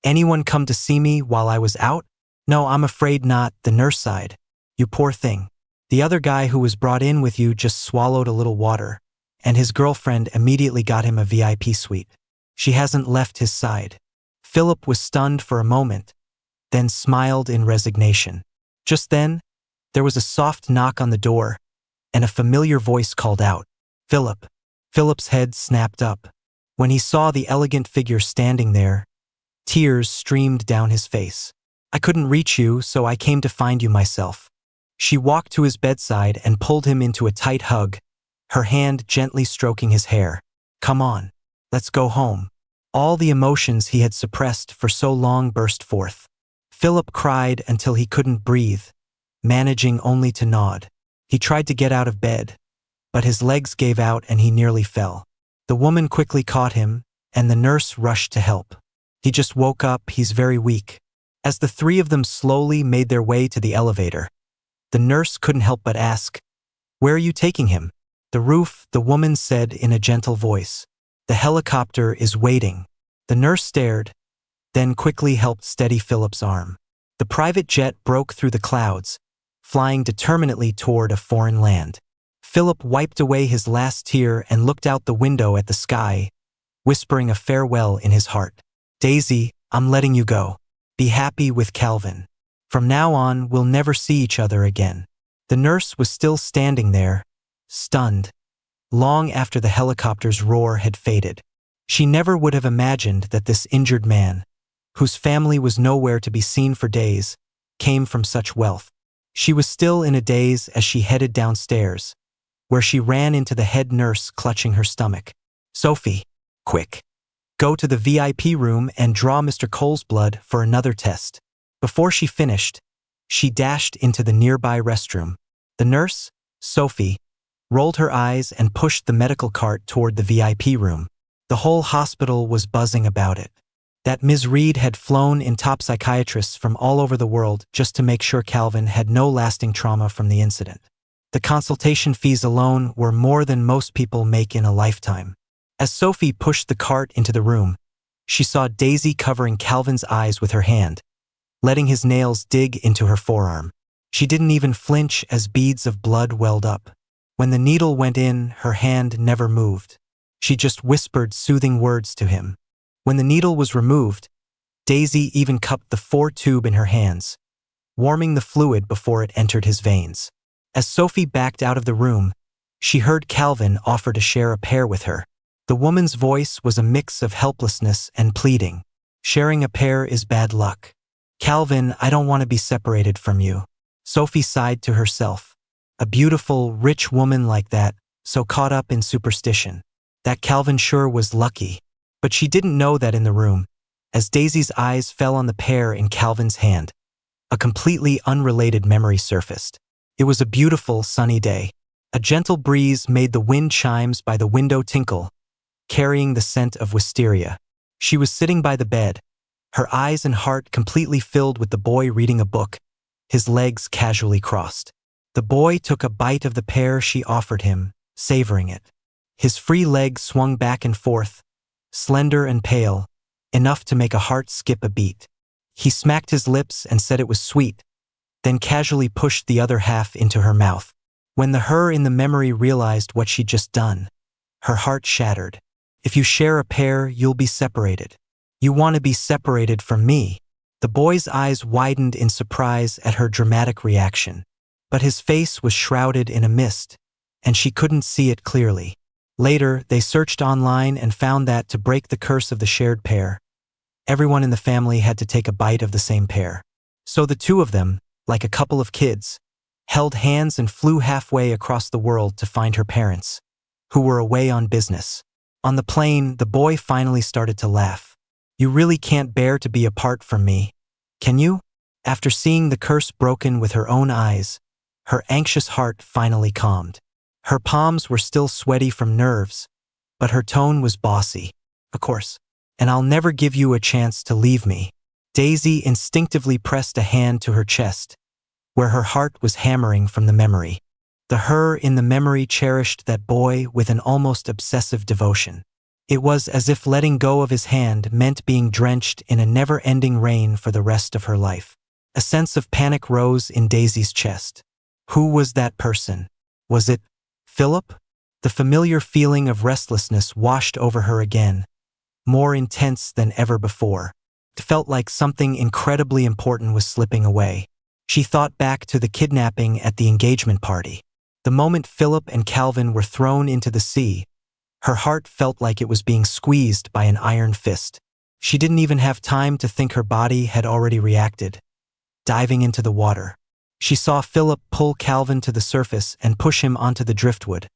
anyone come to see me while I was out?" "No, I'm afraid not," the nurse sighed. "You poor thing. The other guy who was brought in with you just swallowed a little water, and his girlfriend immediately got him a VIP suite. She hasn't left his side." Philip was stunned for a moment, then smiled in resignation. Just then, there was a soft knock on the door, and a familiar voice called out, "Philip." Philip's head snapped up. When he saw the elegant figure standing there, tears streamed down his face. "I couldn't reach you, so I came to find you myself." She walked to his bedside and pulled him into a tight hug, her hand gently stroking his hair. "Come on, let's go home." All the emotions he had suppressed for so long burst forth. Philip cried until he couldn't breathe, managing only to nod. He tried to get out of bed, but his legs gave out and he nearly fell. The woman quickly caught him, and the nurse rushed to help. "He just woke up, he's very weak." As the three of them slowly made their way to the elevator, the nurse couldn't help but ask, "Where are you taking him?" "The roof," the woman said in a gentle voice. "The helicopter is waiting." The nurse stared, then quickly helped steady Philip's arm. The private jet broke through the clouds, flying determinedly toward a foreign land. Philip wiped away his last tear and looked out the window at the sky, whispering a farewell in his heart. "Daisy, I'm letting you go. Be happy with Calvin. From now on, we'll never see each other again." The nurse was still standing there, stunned, long after the helicopter's roar had faded. She never would have imagined that this injured man, whose family was nowhere to be seen for days, came from such wealth. She was still in a daze as she headed downstairs, where she ran into the head nurse clutching her stomach. "Sophie, quick. Go to the VIP room and draw Mr. Cole's blood for another test." Before she finished, she dashed into the nearby restroom. The nurse, Sophie, rolled her eyes and pushed the medical cart toward the VIP room. The whole hospital was buzzing about it. That Ms. Reed had flown in top psychiatrists from all over the world just to make sure Calvin had no lasting trauma from the incident. The consultation fees alone were more than most people make in a lifetime. As Sophie pushed the cart into the room, she saw Daisy covering Calvin's eyes with her hand, letting his nails dig into her forearm. She didn't even flinch as beads of blood welled up. When the needle went in, her hand never moved. She just whispered soothing words to him. When the needle was removed, Daisy even cupped the 4-tube in her hands, warming the fluid before it entered his veins. As Sophie backed out of the room, she heard Calvin offer to share a pair with her. The woman's voice was a mix of helplessness and pleading. "Sharing a pair is bad luck. Calvin, I don't want to be separated from you." Sophie sighed to herself. A beautiful, rich woman like that, so caught up in superstition. That Calvin sure was lucky. But she didn't know that in the room, as Daisy's eyes fell on the pair in Calvin's hand, a completely unrelated memory surfaced. It was a beautiful, sunny day. A gentle breeze made the wind chimes by the window tinkle, carrying the scent of wisteria. She was sitting by the bed, her eyes and heart completely filled with the boy reading a book, his legs casually crossed. The boy took a bite of the pear she offered him, savoring it. His free legs swung back and forth, slender and pale, enough to make a heart skip a beat. He smacked his lips and said it was sweet, then casually pushed the other half into her mouth. When the her in the memory realized what she'd just done, her heart shattered. "If you share a pear, you'll be separated. You want to be separated from me." The boy's eyes widened in surprise at her dramatic reaction, but his face was shrouded in a mist, and she couldn't see it clearly. Later, they searched online and found that, to break the curse of the shared pear, everyone in the family had to take a bite of the same pear. So the two of them, like a couple of kids, held hands and flew halfway across the world to find her parents, who were away on business. On the plane, the boy finally started to laugh. "You really can't bear to be apart from me, can you?" After seeing the curse broken with her own eyes, her anxious heart finally calmed. Her palms were still sweaty from nerves, but her tone was bossy. "Of course. And I'll never give you a chance to leave me." Daisy instinctively pressed a hand to her chest, where her heart was hammering from the memory. The her in the memory cherished that boy with an almost obsessive devotion. It was as if letting go of his hand meant being drenched in a never-ending rain for the rest of her life. A sense of panic rose in Daisy's chest. Who was that person? Was it Phillip? The familiar feeling of restlessness washed over her again, more intense than ever before. It felt like something incredibly important was slipping away. She thought back to the kidnapping at the engagement party. The moment Phillip and Calvin were thrown into the sea, her heart felt like it was being squeezed by an iron fist. She didn't even have time to think her body had already reacted, diving into the water. She saw Phillip pull Calvin to the surface and push him onto the driftwood,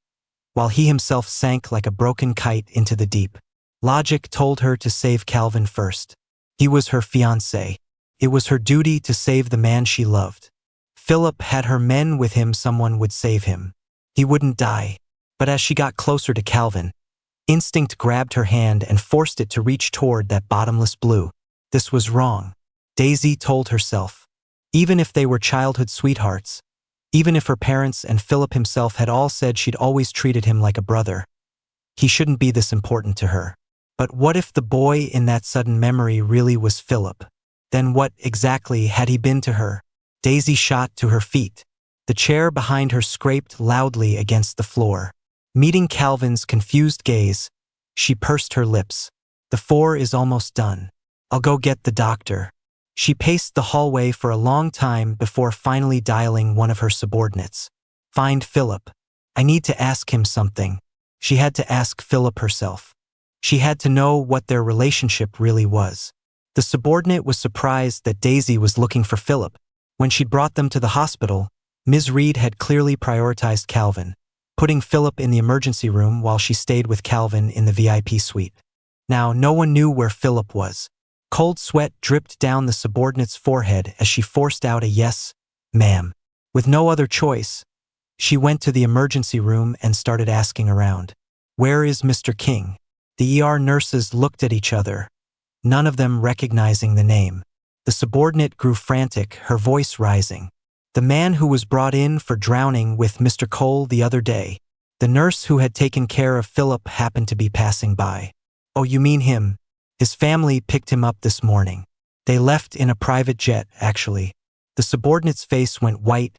while he himself sank like a broken kite into the deep. Logic told her to save Calvin first. He was her fiancé. It was her duty to save the man she loved. Phillip had her men with him. Someone would save him. He wouldn't die. But as she got closer to Calvin, instinct grabbed her hand and forced it to reach toward that bottomless blue. This was wrong, Daisy told herself. Even if they were childhood sweethearts, even if her parents and Phillip himself had all said she'd always treated him like a brother, he shouldn't be this important to her. But what if the boy in that sudden memory really was Phillip? Then what exactly had he been to her? Daisy shot to her feet. The chair behind her scraped loudly against the floor. Meeting Calvin's confused gaze, she pursed her lips. "The 4 is almost done. I'll go get the doctor." She paced the hallway for a long time before finally dialing one of her subordinates. "Find Phillip. I need to ask him something." She had to ask Phillip herself. She had to know what their relationship really was. The subordinate was surprised that Daisy was looking for Phillip. When she'd brought them to the hospital, Ms. Reed had clearly prioritized Calvin, putting Phillip in the emergency room while she stayed with Calvin in the VIP suite. Now, no one knew where Phillip was. Cold sweat dripped down the subordinate's forehead as she forced out a "Yes, ma'am." With no other choice, she went to the emergency room and started asking around. "Where is Mr. King?" The ER nurses looked at each other, none of them recognizing the name. The subordinate grew frantic, her voice rising. "The man who was brought in for drowning with Mr. Cole the other day. The nurse who had taken care of Phillip happened to be passing by." "Oh, you mean him? His family picked him up this morning. They left in a private jet, actually." The subordinate's face went white,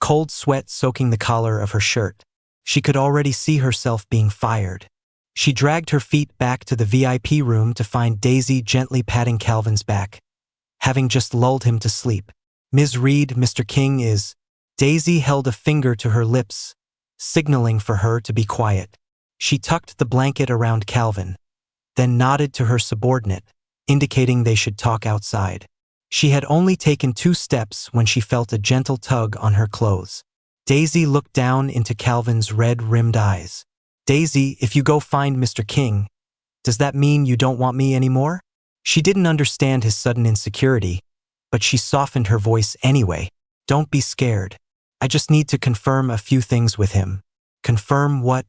cold sweat soaking the collar of her shirt. She could already see herself being fired. She dragged her feet back to the VIP room to find Daisy gently patting Calvin's back, having just lulled him to sleep. "Ms. Reed, Mr. King is..." Daisy held a finger to her lips, signaling for her to be quiet. She tucked the blanket around Calvin, then nodded to her subordinate, indicating they should talk outside. She had only taken 2 steps when she felt a gentle tug on her clothes. Daisy looked down into Calvin's red-rimmed eyes. "Daisy, if you go find Mr. King, does that mean you don't want me anymore?" She didn't understand his sudden insecurity, but she softened her voice anyway. "Don't be scared. I just need to confirm a few things with him." Confirm what?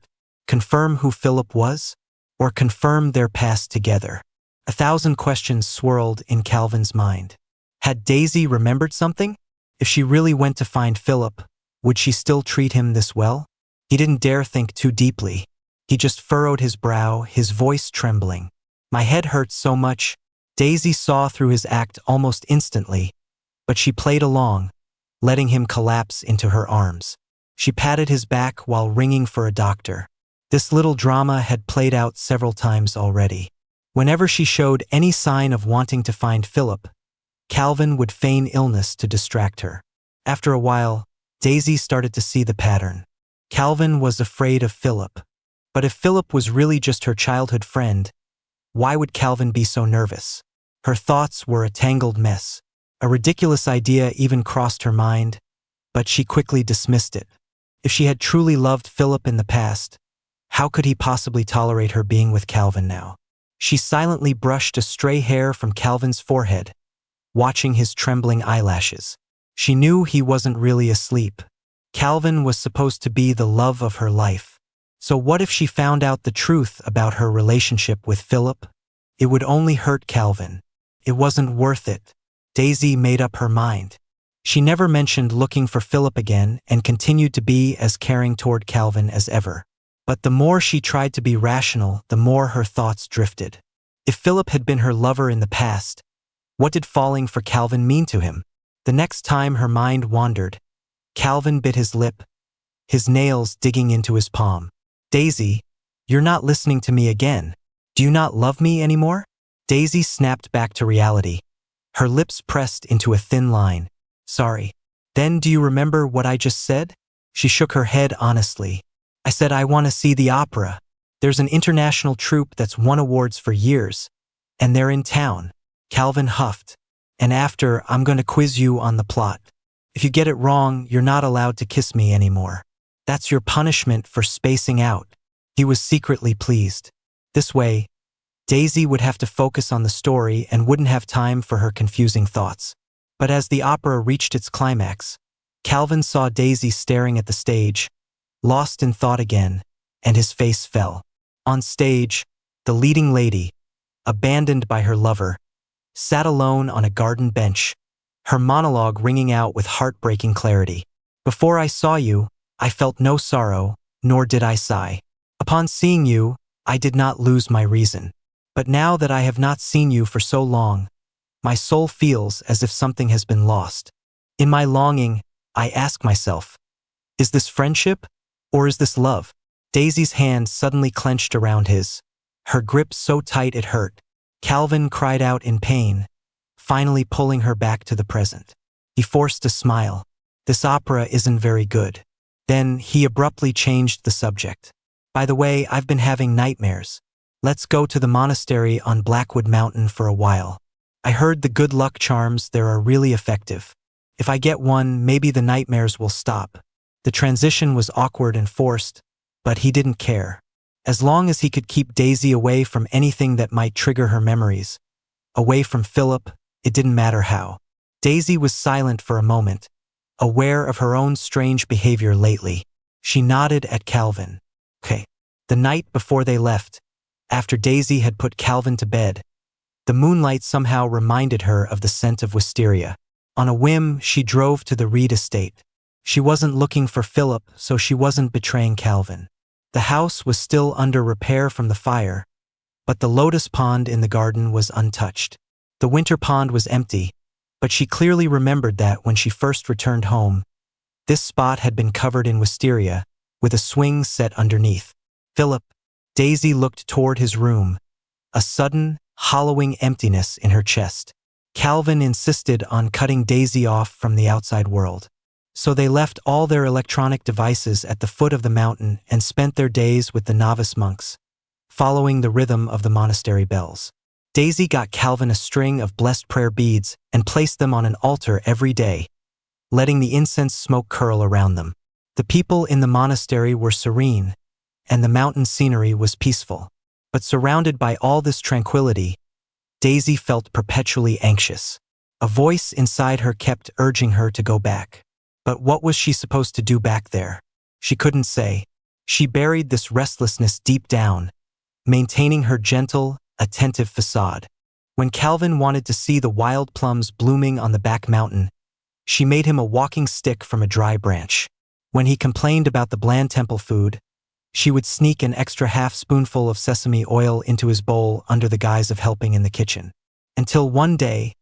Confirm who Phillip was? Or confirm their past together? 1,000 questions swirled in Calvin's mind. Had Daisy remembered something? If she really went to find Phillip, would she still treat him this well? He didn't dare think too deeply. He just furrowed his brow, his voice trembling. "My head hurts so much." Daisy saw through his act almost instantly, but she played along, letting him collapse into her arms. She patted his back while ringing for a doctor. This little drama had played out several times already. Whenever she showed any sign of wanting to find Phillip, Calvin would feign illness to distract her. After a while, Daisy started to see the pattern. Calvin was afraid of Phillip. But if Phillip was really just her childhood friend, why would Calvin be so nervous? Her thoughts were a tangled mess. A ridiculous idea even crossed her mind. but she quickly dismissed it. If she had truly loved Philip in the past, how could he possibly tolerate her being with Calvin now? She silently brushed a stray hair from Calvin's forehead, watching his trembling eyelashes. She knew he wasn't really asleep. Calvin was supposed to be the love of her life. So what if she found out the truth about her relationship with Philip? It would only hurt Calvin. It wasn't worth it. Daisy made up her mind. She never mentioned looking for Philip again and continued to be as caring toward Calvin as ever. But the more she tried to be rational, the more her thoughts drifted. If Philip had been her lover in the past, what did falling for Calvin mean to him? The next time her mind wandered, Calvin bit his lip, his nails digging into his palm. Daisy, you're not listening to me again. Do you not love me anymore? Daisy snapped back to reality, her lips pressed into a thin line. Sorry. Then do you remember what I just said? She shook her head honestly. I said I want to see the opera. There's an international troupe that's won awards for years, and they're in town. Calvin huffed. And after, I'm going to quiz you on the plot. If you get it wrong, you're not allowed to kiss me anymore. That's your punishment for spacing out. He was secretly pleased. This way, Daisy would have to focus on the story and wouldn't have time for her confusing thoughts. But as the opera reached its climax, Calvin saw Daisy staring at the stage, lost in thought again, and his face fell. On stage, the leading lady, abandoned by her lover, sat alone on a garden bench, her monologue ringing out with heartbreaking clarity. Before I saw you, I felt no sorrow, nor did I sigh. Upon seeing you, I did not lose my reason. But now that I have not seen you for so long, my soul feels as if something has been lost. In my longing, I ask myself, is this friendship, or is this love? Daisy's hand suddenly clenched around his, her grip so tight it hurt. Calvin cried out in pain, finally pulling her back to the present. He forced a smile. This opera isn't very good. Then he abruptly changed the subject. By the way, I've been having nightmares. Let's go to the monastery on Blackwood Mountain for a while. I heard the good luck charms there are really effective. If I get one, maybe the nightmares will stop. The transition was awkward and forced, but he didn't care. As long as he could keep Daisy away from anything that might trigger her memories, away from Philip, it didn't matter how. Daisy was silent for a moment, aware of her own strange behavior lately. She nodded at Calvin. Okay. The night before they left, after Daisy had put Calvin to bed, the moonlight somehow reminded her of the scent of wisteria. On a whim, she drove to the Reed estate. She wasn't looking for Philip, so she wasn't betraying Calvin. The house was still under repair from the fire, but the lotus pond in the garden was untouched. The winter pond was empty, but she clearly remembered that when she first returned home, this spot had been covered in wisteria, with a swing set underneath. Philip. Daisy looked toward his room, a sudden, hollowing emptiness in her chest. Calvin insisted on cutting Daisy off from the outside world. So they left all their electronic devices at the foot of the mountain and spent their days with the novice monks, following the rhythm of the monastery bells. Daisy got Calvin a string of blessed prayer beads and placed them on an altar every day, letting the incense smoke curl around them. The people in the monastery were serene, and the mountain scenery was peaceful. But surrounded by all this tranquility, Daisy felt perpetually anxious. A voice inside her kept urging her to go back. But what was she supposed to do back there? She couldn't say. She buried this restlessness deep down, maintaining her gentle, attentive facade. When Calvin wanted to see the wild plums blooming on the back mountain, she made him a walking stick from a dry branch. When he complained about the bland temple food, she would sneak an extra half-spoonful of sesame oil into his bowl under the guise of helping in the kitchen. Until one day,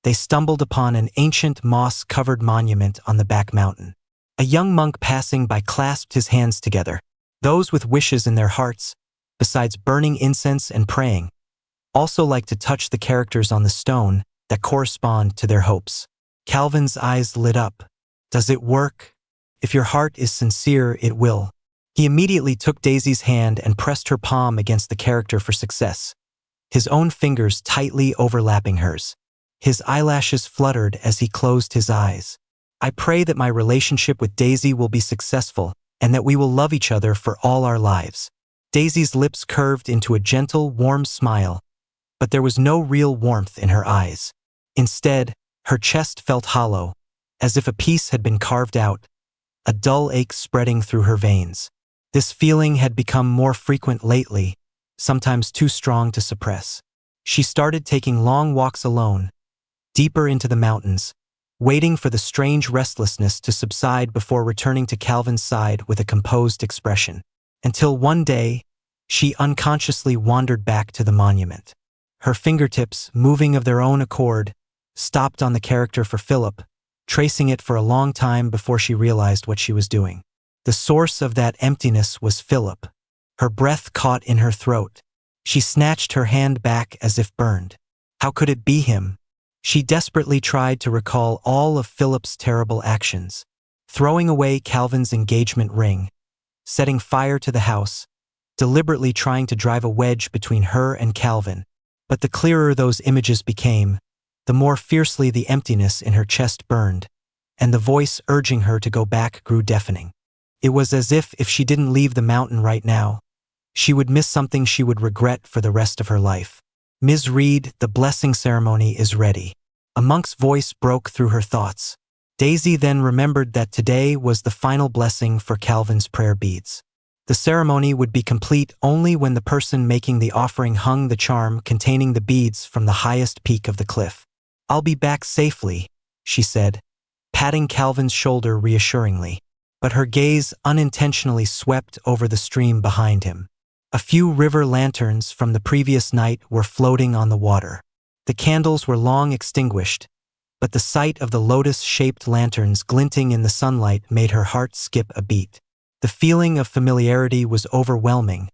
they stumbled upon an ancient moss-covered monument on the back mountain. A young monk passing by clasped his hands together. Those with wishes in their hearts, besides burning incense and praying, also like to touch the characters on the stone that correspond to their hopes. Calvin's eyes lit up. Does it work? If your heart is sincere, it will. He immediately took Daisy's hand and pressed her palm against the character for success, his own fingers tightly overlapping hers. His eyelashes fluttered as he closed his eyes. I pray that my relationship with Daisy will be successful and that we will love each other for all our lives." Daisy's lips curved into a gentle, warm smile, but there was no real warmth in her eyes. Instead, her chest felt hollow, as if a piece had been carved out, a dull ache spreading through her veins. This feeling had become more frequent lately, sometimes too strong to suppress. She started taking long walks alone, deeper into the mountains, waiting for the strange restlessness to subside before returning to Calvin's side with a composed expression. Until one day, she unconsciously wandered back to the monument. Her fingertips, moving of their own accord, stopped on the character for Phillip, tracing it for a long time before she realized what she was doing. The source of that emptiness was Phillip. Her breath caught in her throat. She snatched her hand back as if burned. How could it be him? She desperately tried to recall all of Philip's terrible actions. Throwing away Calvin's engagement ring, setting fire to the house, deliberately trying to drive a wedge between her and Calvin. But the clearer those images became, the more fiercely the emptiness in her chest burned, and the voice urging her to go back grew deafening. It was as if she didn't leave the mountain right now, she would miss something she would regret for the rest of her life. "Ms. Reed, the blessing ceremony is ready." A monk's voice broke through her thoughts. Daisy then remembered that today was the final blessing for Calvin's prayer beads. The ceremony would be complete only when the person making the offering hung the charm containing the beads from the highest peak of the cliff. "I'll be back safely," she said, patting Calvin's shoulder reassuringly. But her gaze unintentionally swept over the stream behind him. A few river lanterns from the previous night were floating on the water. The candles were long extinguished, but the sight of the lotus-shaped lanterns glinting in the sunlight made her heart skip a beat. The feeling of familiarity was overwhelming,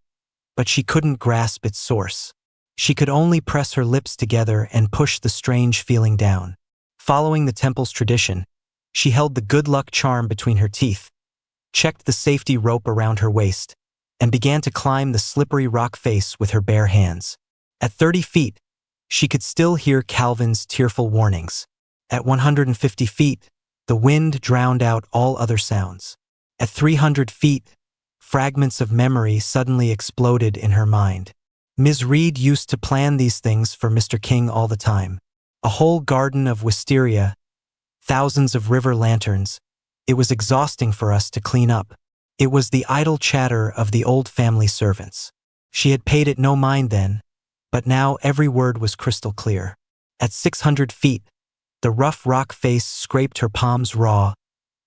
but she couldn't grasp its source. She could only press her lips together and push the strange feeling down. Following the temple's tradition, she held the good luck charm between her teeth, checked the safety rope around her waist, and began to climb the slippery rock face with her bare hands. At 30 feet, she could still hear Calvin's tearful warnings. At 150 feet, the wind drowned out all other sounds. At 300 feet, fragments of memory suddenly exploded in her mind. Ms. Reed used to plan these things for Mr. King all the time. A whole garden of wisteria, thousands of river lanterns. It was exhausting for us to clean up. It was the idle chatter of the old family servants. She had paid it no mind then, but now every word was crystal clear. At 600 feet, the rough rock face scraped her palms raw,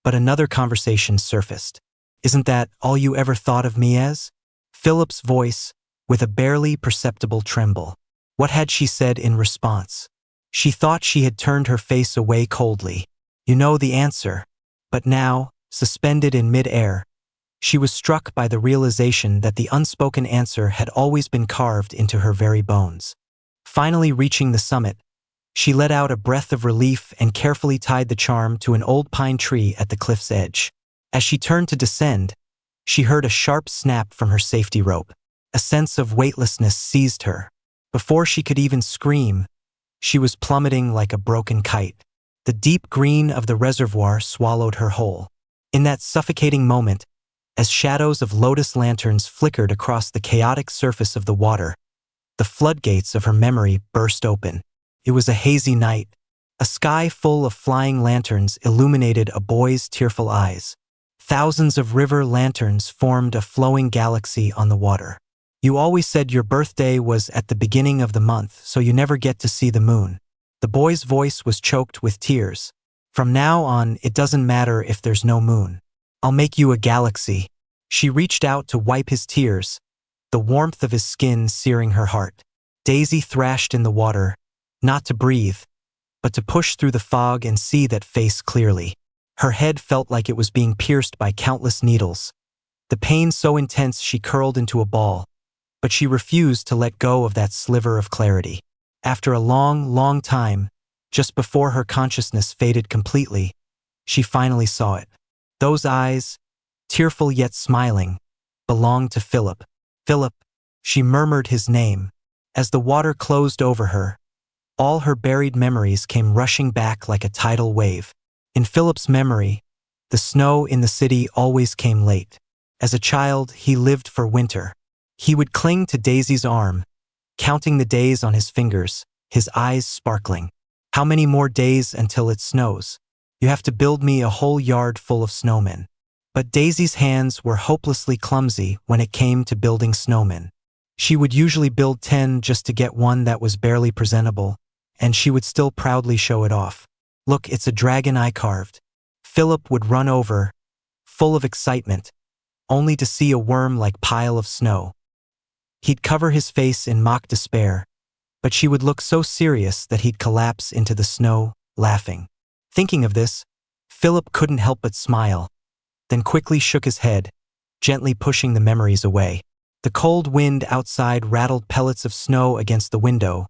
but another conversation surfaced. "Isn't that all you ever thought of me as?" Philip's voice, with a barely perceptible tremble. What had she said in response? She thought she had turned her face away coldly. "You know the answer." But now, suspended in mid-air, she was struck by the realization that the unspoken answer had always been carved into her very bones. Finally reaching the summit, she let out a breath of relief and carefully tied the charm to an old pine tree at the cliff's edge. As she turned to descend, she heard a sharp snap from her safety rope. A sense of weightlessness seized her. Before she could even scream, she was plummeting like a broken kite. The deep green of the reservoir swallowed her whole. In that suffocating moment, as shadows of lotus lanterns flickered across the chaotic surface of the water, the floodgates of her memory burst open. It was a hazy night. A sky full of flying lanterns illuminated a boy's tearful eyes. Thousands of river lanterns formed a flowing galaxy on the water. "You always said your birthday was at the beginning of the month, so you never get to see the moon." The boy's voice was choked with tears. "From now on, it doesn't matter if there's no moon. I'll make you a galaxy." She reached out to wipe his tears, the warmth of his skin searing her heart. Daisy thrashed in the water, not to breathe, but to push through the fog and see that face clearly. Her head felt like it was being pierced by countless needles. The pain so intense she curled into a ball, but she refused to let go of that sliver of clarity. After a long, long time, just before her consciousness faded completely, she finally saw it. Those eyes, tearful yet smiling, belonged to Phillip. "Phillip," she murmured his name. As the water closed over her, all her buried memories came rushing back like a tidal wave. In Philip's memory, the snow in the city always came late. As a child, he lived for winter. He would cling to Daisy's arm, counting the days on his fingers, his eyes sparkling. How many more days until it snows? You have to build me a whole yard full of snowmen. But Daisy's hands were hopelessly clumsy when it came to building snowmen. She would usually build 10 just to get one that was barely presentable, and she would still proudly show it off. Look, it's a dragon I carved. Philip would run over, full of excitement, only to see a worm-like pile of snow. He'd cover his face in mock despair, but she would look so serious that he'd collapse into the snow, laughing. Thinking of this, Philip couldn't help but smile, then quickly shook his head, gently pushing the memories away. The cold wind outside rattled pellets of snow against the window,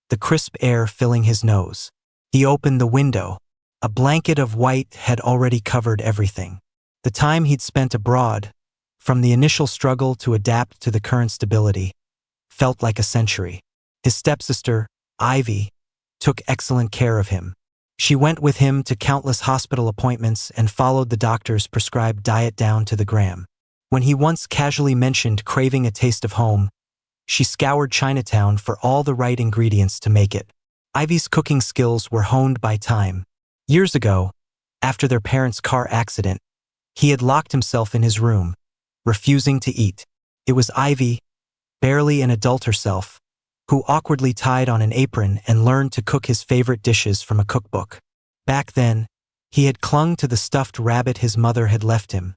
the crisp air filling his nose. He opened the window. A blanket of white had already covered everything. The time he'd spent abroad, from the initial struggle to adapt to the current stability, felt like a century. His stepsister, Ivy, took excellent care of him. She went with him to countless hospital appointments and followed the doctor's prescribed diet down to the gram. When he once casually mentioned craving a taste of home, she scoured Chinatown for all the right ingredients to make it. Ivy's cooking skills were honed by time. Years ago, after their parents' car accident, he had locked himself in his room, refusing to eat. It was Ivy, barely an adult herself, who awkwardly tied on an apron and learned to cook his favorite dishes from a cookbook. Back then, he had clung to the stuffed rabbit his mother had left him,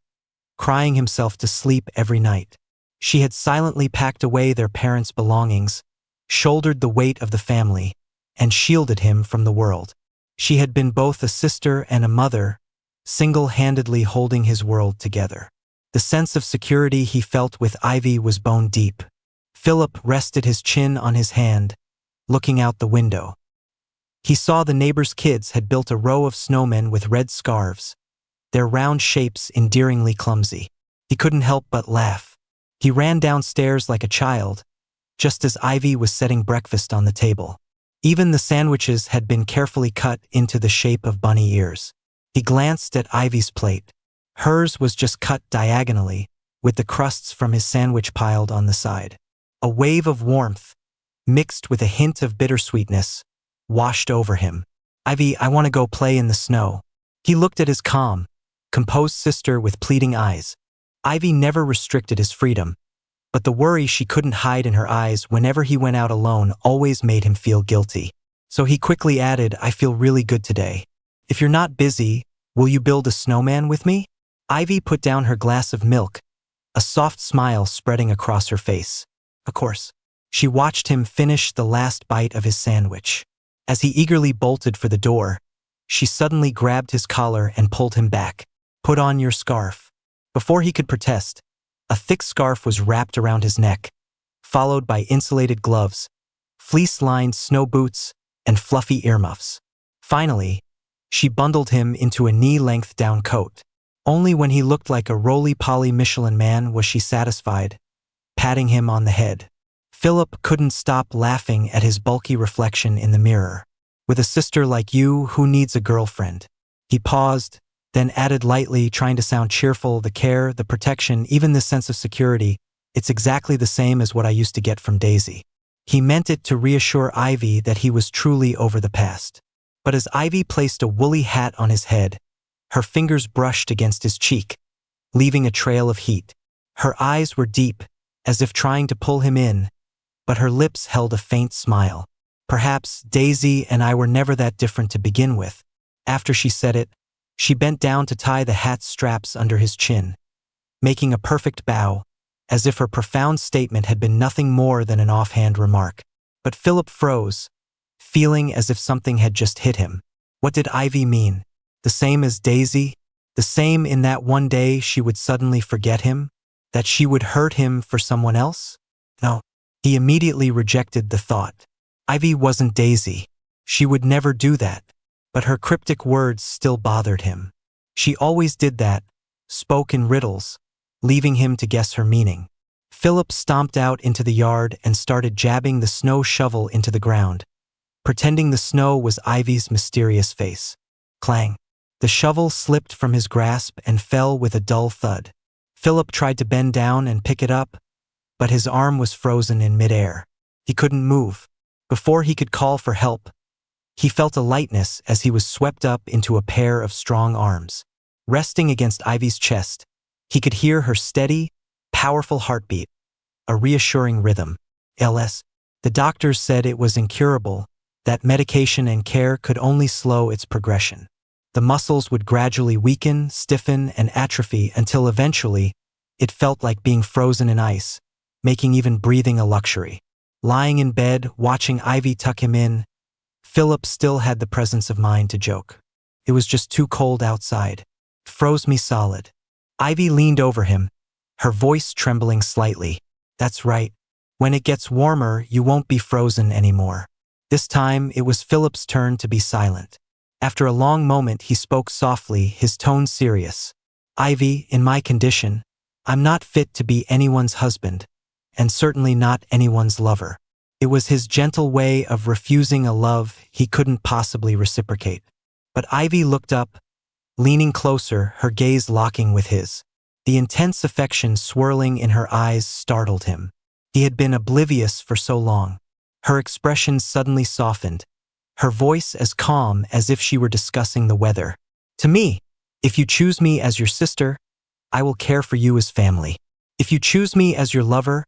crying himself to sleep every night. She had silently packed away their parents' belongings, shouldered the weight of the family, and shielded him from the world. She had been both a sister and a mother, single-handedly holding his world together. The sense of security he felt with Ivy was bone deep. Philip rested his chin on his hand, looking out the window. He saw the neighbors' kids had built a row of snowmen with red scarves, their round shapes endearingly clumsy. He couldn't help but laugh. He ran downstairs like a child, just as Ivy was setting breakfast on the table. Even the sandwiches had been carefully cut into the shape of bunny ears. He glanced at Ivy's plate. Hers was just cut diagonally, with the crusts from his sandwich piled on the side. A wave of warmth, mixed with a hint of bittersweetness, washed over him. Ivy, I want to go play in the snow. He looked at his calm, composed sister with pleading eyes. Ivy never restricted his freedom, but the worry she couldn't hide in her eyes whenever he went out alone always made him feel guilty. So he quickly added, I feel really good today. If you're not busy, will you build a snowman with me? Ivy put down her glass of milk, a soft smile spreading across her face. Of course. She watched him finish the last bite of his sandwich. As he eagerly bolted for the door, she suddenly grabbed his collar and pulled him back. Put on your scarf. Before he could protest, a thick scarf was wrapped around his neck, followed by insulated gloves, fleece-lined snow boots, and fluffy earmuffs. Finally, she bundled him into a knee-length down coat. Only when he looked like a roly-poly Michelin man was she satisfied, patting him on the head. Philip couldn't stop laughing at his bulky reflection in the mirror. With a sister like you, who needs a girlfriend? He paused, then added lightly, trying to sound cheerful, the care, the protection, even the sense of security. It's exactly the same as what I used to get from Daisy. He meant it to reassure Ivy that he was truly over the past. But as Ivy placed a woolly hat on his head, her fingers brushed against his cheek, leaving a trail of heat. Her eyes were deep, as if trying to pull him in, but her lips held a faint smile. Perhaps Daisy and I were never that different to begin with. After she said it, she bent down to tie the hat's straps under his chin, making a perfect bow, as if her profound statement had been nothing more than an offhand remark. But Philip froze, feeling as if something had just hit him. What did Ivy mean? The same as Daisy? The same in that one day she would suddenly forget him? That she would hurt him for someone else? No. He immediately rejected the thought. Ivy wasn't Daisy. She would never do that. But her cryptic words still bothered him. She always did that, spoke in riddles, leaving him to guess her meaning. Philip stomped out into the yard and started jabbing the snow shovel into the ground, pretending the snow was Ivy's mysterious face. Clang. The shovel slipped from his grasp and fell with a dull thud. Phillip tried to bend down and pick it up, but his arm was frozen in midair. He couldn't move. Before he could call for help, he felt a lightness as he was swept up into a pair of strong arms. Resting against Ivy's chest, he could hear her steady, powerful heartbeat, a reassuring rhythm. LS. The doctors said it was incurable, that medication and care could only slow its progression. The muscles would gradually weaken, stiffen, and atrophy until eventually it felt like being frozen in ice, making even breathing a luxury. Lying in bed, watching Ivy tuck him in, Phillip still had the presence of mind to joke. It was just too cold outside. It froze me solid. Ivy leaned over him, her voice trembling slightly. That's right. When it gets warmer, you won't be frozen anymore. This time, it was Phillip's turn to be silent. After a long moment, he spoke softly, his tone serious. Ivy, in my condition, I'm not fit to be anyone's husband, and certainly not anyone's lover. It was his gentle way of refusing a love he couldn't possibly reciprocate. But Ivy looked up, leaning closer, her gaze locking with his. The intense affection swirling in her eyes startled him. He had been oblivious for so long. Her expression suddenly softened, her voice as calm as if she were discussing the weather. To me, if you choose me as your sister, I will care for you as family. If you choose me as your lover,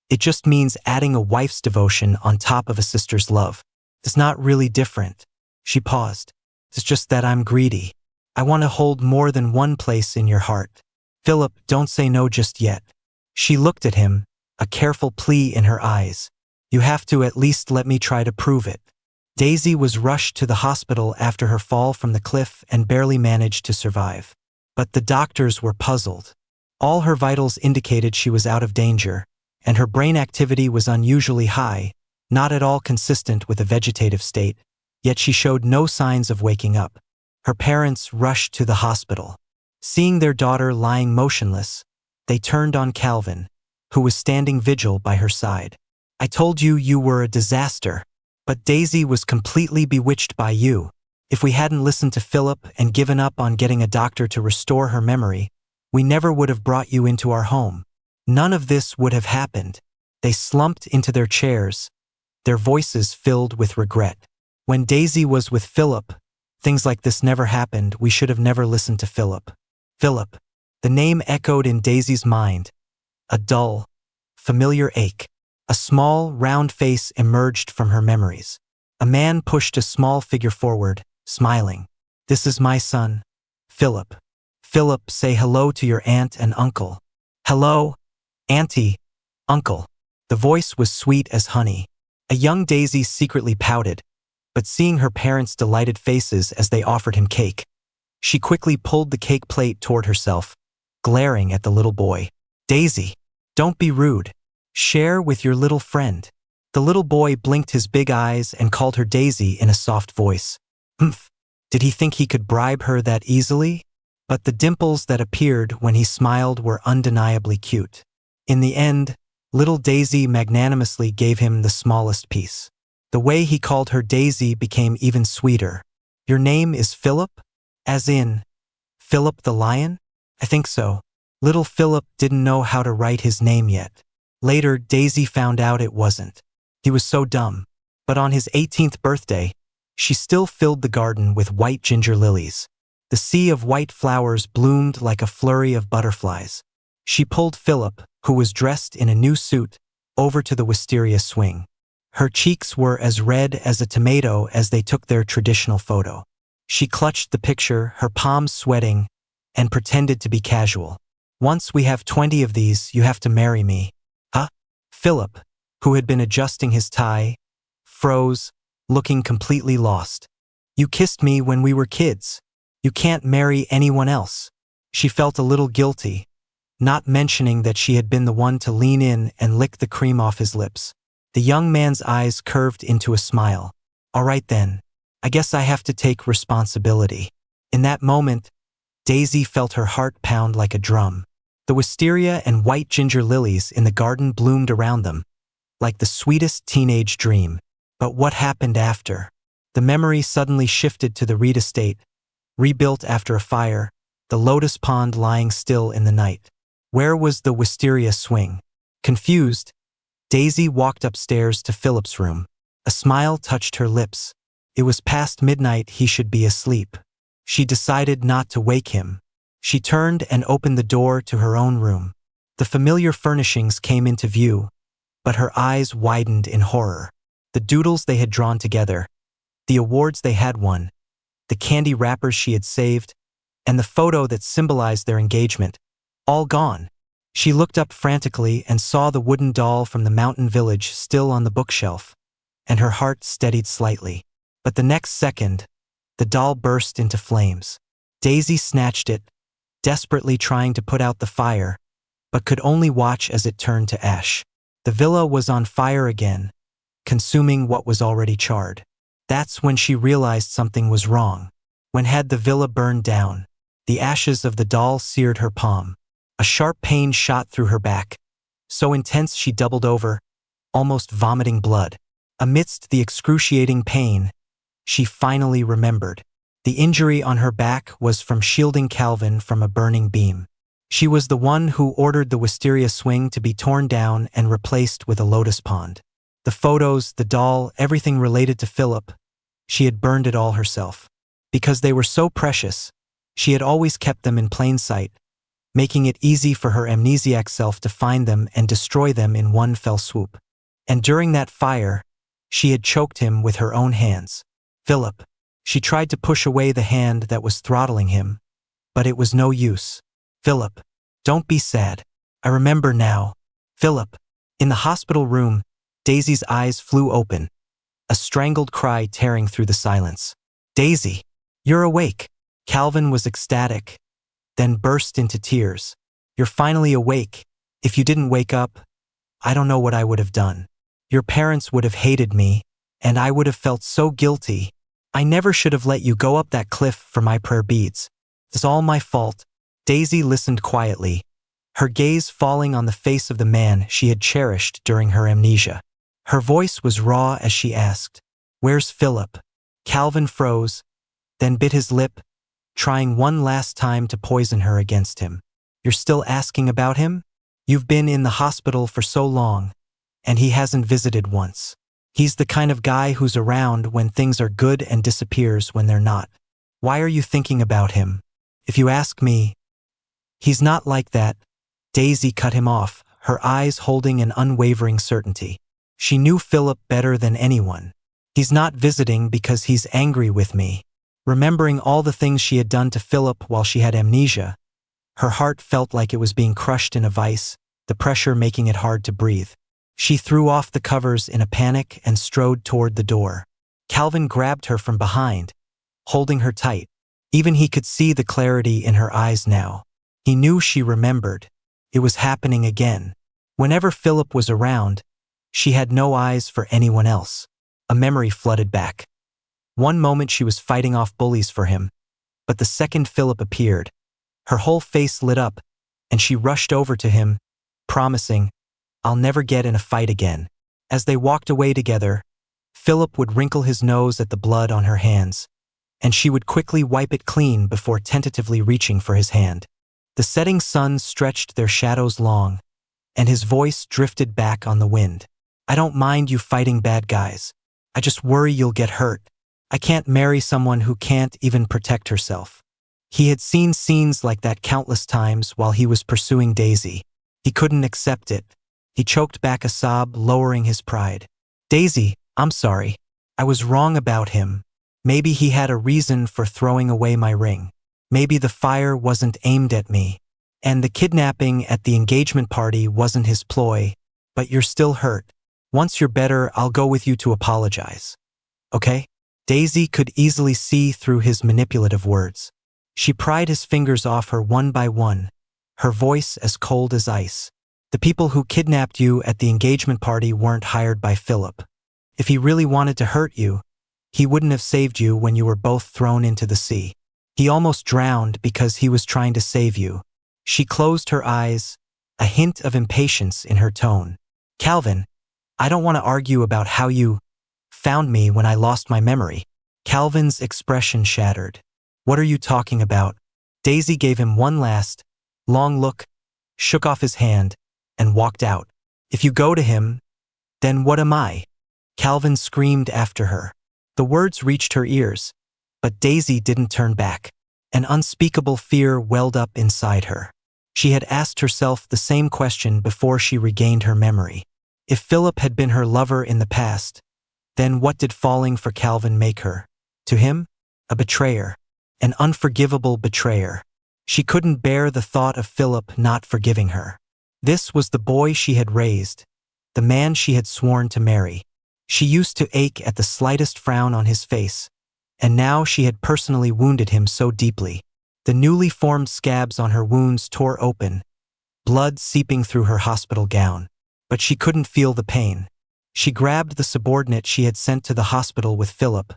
it just means adding a wife's devotion on top of a sister's love. It's not really different. She paused. It's just that I'm greedy. I want to hold more than one place in your heart. Phillip, don't say no just yet. She looked at him, a careful plea in her eyes. You have to at least let me try to prove it. Daisy was rushed to the hospital after her fall from the cliff and barely managed to survive. But the doctors were puzzled. All her vitals indicated she was out of danger, and her brain activity was unusually high, not at all consistent with a vegetative state, yet she showed no signs of waking up. Her parents rushed to the hospital. Seeing their daughter lying motionless, they turned on Calvin, who was standing vigil by her side. I told you you were a disaster, but Daisy was completely bewitched by you. If we hadn't listened to Phillip and given up on getting a doctor to restore her memory, we never would have brought you into our home. None of this would have happened. They slumped into their chairs, their voices filled with regret. When Daisy was with Phillip, things like this never happened. We should have never listened to Phillip. Phillip. The name echoed in Daisy's mind. A dull, familiar ache. A small, round face emerged from her memories. A man pushed a small figure forward, smiling. This is my son, Phillip. Phillip, say hello to your aunt and uncle. Hello, auntie, uncle. The voice was sweet as honey. A young Daisy secretly pouted, but seeing her parents' delighted faces as they offered him cake, she quickly pulled the cake plate toward herself, glaring at the little boy. Daisy, don't be rude. Share with your little friend. The little boy blinked his big eyes and called her Daisy in a soft voice. Humph. Did he think he could bribe her that easily? But the dimples that appeared when he smiled were undeniably cute. In the end, little Daisy magnanimously gave him the smallest piece. The way he called her Daisy became even sweeter. Your name is Phillip? As in, Phillip the lion? I think so. Little Phillip didn't know how to write his name yet. Later, Daisy found out it wasn't. He was so dumb. But on his 18th birthday, she still filled the garden with white ginger lilies. The sea of white flowers bloomed like a flurry of butterflies. She pulled Phillip, who was dressed in a new suit, over to the wisteria swing. Her cheeks were as red as a tomato as they took their traditional photo. She clutched the picture, her palms sweating, and pretended to be casual. Once we have 20 of these, you have to marry me. Huh? Phillip, who had been adjusting his tie, froze, looking completely lost. You kissed me when we were kids. You can't marry anyone else. She felt a little guilty, not mentioning that she had been the one to lean in and lick the cream off his lips. The young man's eyes curved into a smile. All right then, I guess I have to take responsibility. In that moment, Daisy felt her heart pound like a drum. The wisteria and white ginger lilies in the garden bloomed around them, like the sweetest teenage dream. But what happened after? The memory suddenly shifted to the Reed estate, rebuilt after a fire, the lotus pond lying still in the night. Where was the wisteria swing? Confused, Daisy walked upstairs to Philip's room. A smile touched her lips. It was past midnight, he should be asleep. She decided not to wake him. She turned and opened the door to her own room. The familiar furnishings came into view, but her eyes widened in horror. The doodles they had drawn together, the awards they had won, the candy wrappers she had saved, and the photo that symbolized their engagement, all gone. She looked up frantically and saw the wooden doll from the mountain village still on the bookshelf, and her heart steadied slightly. But the next second, the doll burst into flames. Daisy snatched it, desperately trying to put out the fire, but could only watch as it turned to ash. The villa was on fire again, consuming what was already charred. That's when she realized something was wrong. When had the villa burned down? The ashes of the doll seared her palm. A sharp pain shot through her back, so intense she doubled over, almost vomiting blood. Amidst the excruciating pain, she finally remembered. The injury on her back was from shielding Calvin from a burning beam. She was the one who ordered the wisteria swing to be torn down and replaced with a lotus pond. The photos, the doll, everything related to Philip, she had burned it all herself. Because they were so precious, she had always kept them in plain sight, making it easy for her amnesiac self to find them and destroy them in one fell swoop. And during that fire, she had choked him with her own hands. Philip. She tried to push away the hand that was throttling him, but it was no use. Philip. Don't be sad. I remember now. Philip. In the hospital room, Daisy's eyes flew open, a strangled cry tearing through the silence. Daisy. You're awake. Calvin was ecstatic, then burst into tears. You're finally awake. If you didn't wake up, I don't know what I would have done. Your parents would have hated me, and I would have felt so guilty. I never should have let you go up that cliff for my prayer beads. It's all my fault. Daisy listened quietly, her gaze falling on the face of the man she had cherished during her amnesia. Her voice was raw as she asked, "Where's Philip?" Calvin froze, then bit his lip, trying one last time to poison her against him. You're still asking about him? You've been in the hospital for so long, and he hasn't visited once. He's the kind of guy who's around when things are good and disappears when they're not. Why are you thinking about him? If you ask me, he's not like that. Daisy cut him off, her eyes holding an unwavering certainty. She knew Philip better than anyone. He's not visiting because he's angry with me. Remembering all the things she had done to Philip while she had amnesia, her heart felt like it was being crushed in a vice, the pressure making it hard to breathe. She threw off the covers in a panic and strode toward the door. Calvin grabbed her from behind, holding her tight. Even he could see the clarity in her eyes now. He knew she remembered. It was happening again. Whenever Philip was around, she had no eyes for anyone else. A memory flooded back. One moment she was fighting off bullies for him, but the second Philip appeared, her whole face lit up, and she rushed over to him, promising, "I'll never get in a fight again." As they walked away together, Philip would wrinkle his nose at the blood on her hands, and she would quickly wipe it clean before tentatively reaching for his hand. The setting sun stretched their shadows long, and his voice drifted back on the wind. "I don't mind you fighting bad guys. I just worry you'll get hurt. I can't marry someone who can't even protect herself." He had seen scenes like that countless times while he was pursuing Daisy. He couldn't accept it. He choked back a sob, lowering his pride. "Daisy, I'm sorry. I was wrong about him. Maybe he had a reason for throwing away my ring. Maybe the fire wasn't aimed at me, and the kidnapping at the engagement party wasn't his ploy, but you're still hurt. Once you're better, I'll go with you to apologize. Okay?" Daisy could easily see through his manipulative words. She pried his fingers off her one by one, her voice as cold as ice. "The people who kidnapped you at the engagement party weren't hired by Philip. If he really wanted to hurt you, he wouldn't have saved you when you were both thrown into the sea. He almost drowned because he was trying to save you." She closed her eyes, a hint of impatience in her tone. "Calvin, I don't want to argue about how you found me when I lost my memory." Calvin's expression shattered. What are you talking about? Daisy gave him one last, long look, shook off his hand, and walked out. If you go to him, then what am I? Calvin screamed after her. The words reached her ears, but Daisy didn't turn back. An unspeakable fear welled up inside her. She had asked herself the same question before she regained her memory. If Phillip had been her lover in the past, then what did falling for Calvin make her? To him? A betrayer. An unforgivable betrayer. She couldn't bear the thought of Phillip not forgiving her. This was the boy she had raised, the man she had sworn to marry. She used to ache at the slightest frown on his face, and now she had personally wounded him so deeply. The newly formed scabs on her wounds tore open, blood seeping through her hospital gown. But she couldn't feel the pain. She grabbed the subordinate she had sent to the hospital with Phillip,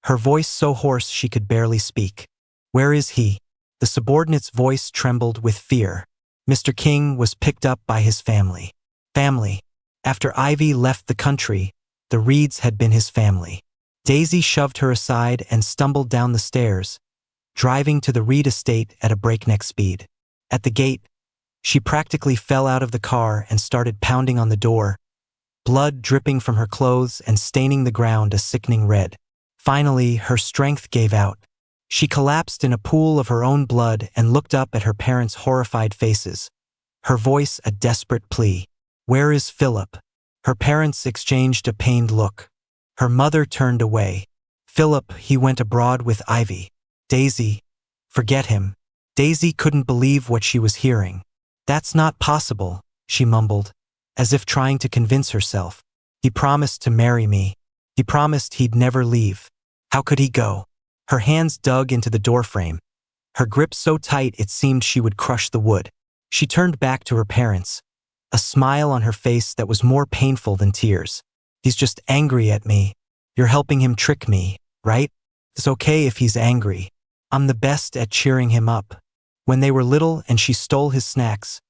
her voice so hoarse she could barely speak. Where is he? The subordinate's voice trembled with fear. Mr. King was picked up by his family. Family. After Ivy left the country, the Reeds had been his family. Daisy shoved her aside and stumbled down the stairs, driving to the Reed estate at a breakneck speed. At the gate, she practically fell out of the car and started pounding on the door, blood dripping from her clothes and staining the ground a sickening red. Finally, her strength gave out. She collapsed in a pool of her own blood and looked up at her parents' horrified faces, her voice a desperate plea. Where is Phillip? Her parents exchanged a pained look. Her mother turned away. Phillip, he went abroad with Ivy. Daisy, forget him. Daisy couldn't believe what she was hearing. That's not possible, she mumbled, as if trying to convince herself. He promised to marry me. He promised he'd never leave. How could he go? Her hands dug into the doorframe, her grip so tight it seemed she would crush the wood. She turned back to her parents, a smile on her face that was more painful than tears. He's just angry at me. You're helping him trick me, right? It's okay if he's angry. I'm the best at cheering him up. When they were little and she stole his snacks,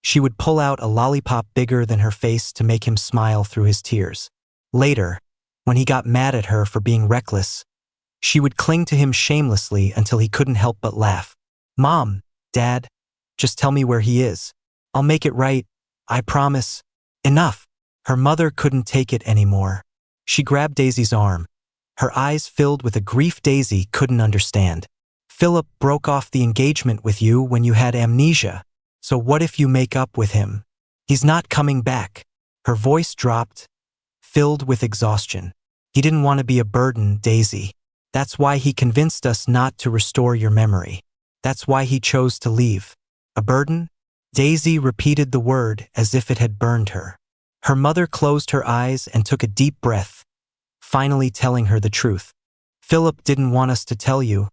she would pull out a lollipop bigger than her face to make him smile through his tears. Later, when he got mad at her for being reckless, she would cling to him shamelessly until he couldn't help but laugh. Mom, Dad, just tell me where he is. I'll make it right, I promise. Enough. Her mother couldn't take it anymore. She grabbed Daisy's arm, her eyes filled with a grief Daisy couldn't understand. Phillip broke off the engagement with you when you had amnesia. So what if you make up with him? He's not coming back. Her voice dropped, filled with exhaustion. He didn't want to be a burden, Daisy. That's why he convinced us not to restore your memory. That's why he chose to leave. A burden? Daisy repeated the word as if it had burned her. Her mother closed her eyes and took a deep breath, finally telling her the truth. Phillip didn't want us to tell you,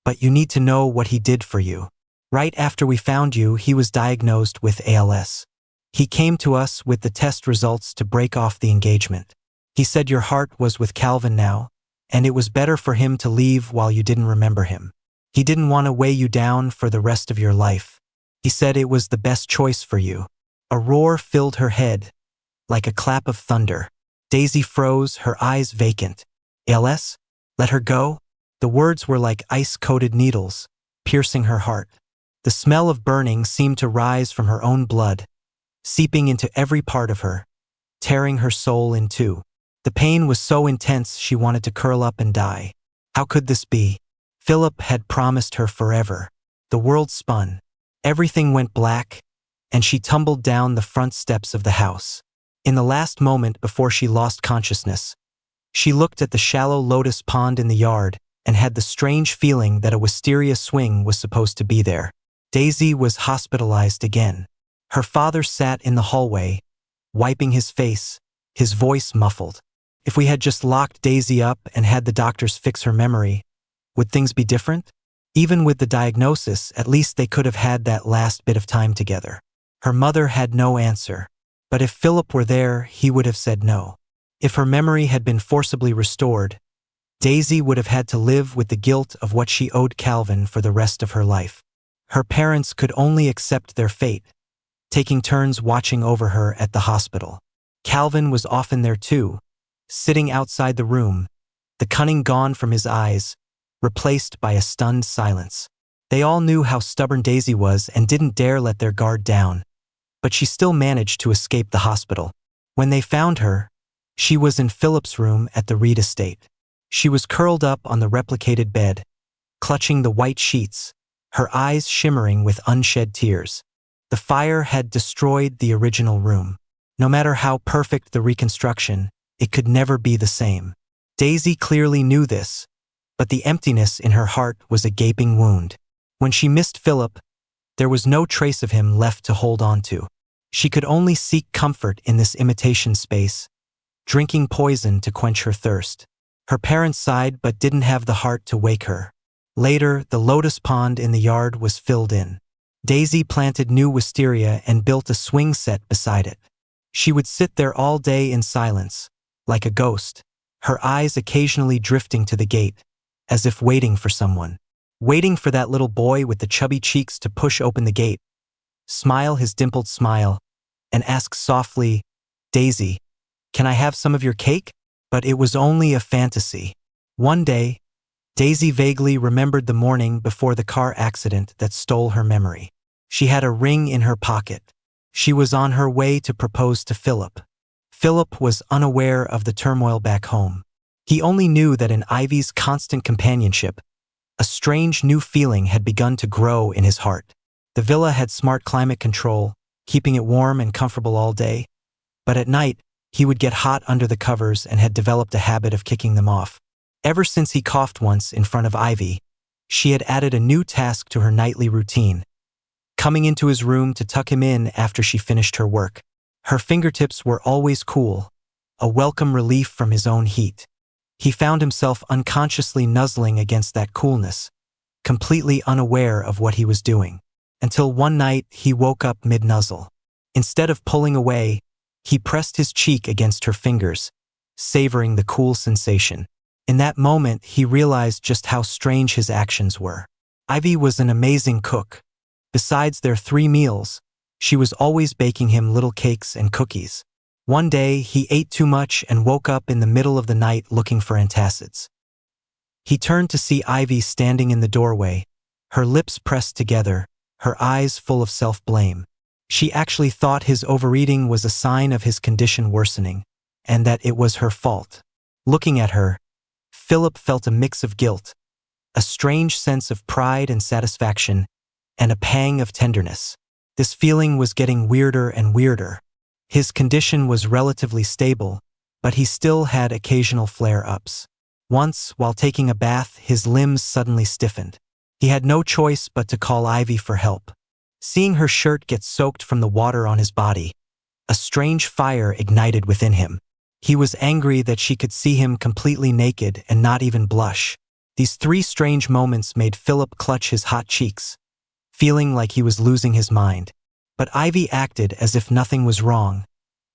but you need to know what he did for you. Right after we found you, he was diagnosed with ALS. He came to us with the test results to break off the engagement. He said your heart was with Calvin now, and it was better for him to leave while you didn't remember him. He didn't want to weigh you down for the rest of your life. He said it was the best choice for you. A roar filled her head, like a clap of thunder. Daisy froze, her eyes vacant. ALS? Let her go? The words were like ice-coated needles, piercing her heart. The smell of burning seemed to rise from her own blood, seeping into every part of her, tearing her soul in two. The pain was so intense she wanted to curl up and die. How could this be? Phillip had promised her forever. The world spun. Everything went black, and she tumbled down the front steps of the house. In the last moment before she lost consciousness, she looked at the shallow lotus pond in the yard and had the strange feeling that a wisteria swing was supposed to be there. Daisy was hospitalized again. Her father sat in the hallway, wiping his face, his voice muffled. If we had just locked Daisy up and had the doctors fix her memory, would things be different? Even with the diagnosis, at least they could have had that last bit of time together. Her mother had no answer. But if Phillip were there, he would have said no. If her memory had been forcibly restored, Daisy would have had to live with the guilt of what she owed Calvin for the rest of her life. Her parents could only accept their fate, taking turns watching over her at the hospital. Calvin was often there too, sitting outside the room, the cunning gone from his eyes, replaced by a stunned silence. They all knew how stubborn Daisy was and didn't dare let their guard down, but she still managed to escape the hospital. When they found her, she was in Phillip's room at the Reed estate. She was curled up on the replicated bed, clutching the white sheets, her eyes shimmering with unshed tears. The fire had destroyed the original room. No matter how perfect the reconstruction, it could never be the same. Daisy clearly knew this, but the emptiness in her heart was a gaping wound. When she missed Phillip, there was no trace of him left to hold on to. She could only seek comfort in this imitation space, drinking poison to quench her thirst. Her parents sighed but didn't have the heart to wake her. Later, the lotus pond in the yard was filled in. Daisy planted new wisteria and built a swing set beside it. She would sit there all day in silence, like a ghost, her eyes occasionally drifting to the gate, as if waiting for someone. Waiting for that little boy with the chubby cheeks to push open the gate, smile his dimpled smile, and ask softly, "Daisy, can I have some of your cake?" But it was only a fantasy. One day, Daisy vaguely remembered the morning before the car accident that stole her memory. She had a ring in her pocket. She was on her way to propose to Phillip. Phillip was unaware of the turmoil back home. He only knew that in Ivy's constant companionship, a strange new feeling had begun to grow in his heart. The villa had smart climate control, keeping it warm and comfortable all day, but at night, he would get hot under the covers and had developed a habit of kicking them off. Ever since he coughed once in front of Ivy, she had added a new task to her nightly routine, coming into his room to tuck him in after she finished her work. Her fingertips were always cool, a welcome relief from his own heat. He found himself unconsciously nuzzling against that coolness, completely unaware of what he was doing, until one night he woke up mid-nuzzle. Instead of pulling away, he pressed his cheek against her fingers, savoring the cool sensation. In that moment, he realized just how strange his actions were. Ivy was an amazing cook. Besides their 3 meals, she was always baking him little cakes and cookies. One day, he ate too much and woke up in the middle of the night looking for antacids. He turned to see Ivy standing in the doorway, her lips pressed together, her eyes full of self-blame. She actually thought his overeating was a sign of his condition worsening, and that it was her fault. Looking at her, Phillip felt a mix of guilt, a strange sense of pride and satisfaction, and a pang of tenderness. This feeling was getting weirder and weirder. His condition was relatively stable, but he still had occasional flare-ups. Once, while taking a bath, his limbs suddenly stiffened. He had no choice but to call Ivy for help. Seeing her shirt get soaked from the water on his body, a strange fire ignited within him. He was angry that she could see him completely naked and not even blush. These 3 strange moments made Phillip clutch his hot cheeks, feeling like he was losing his mind. But Ivy acted as if nothing was wrong,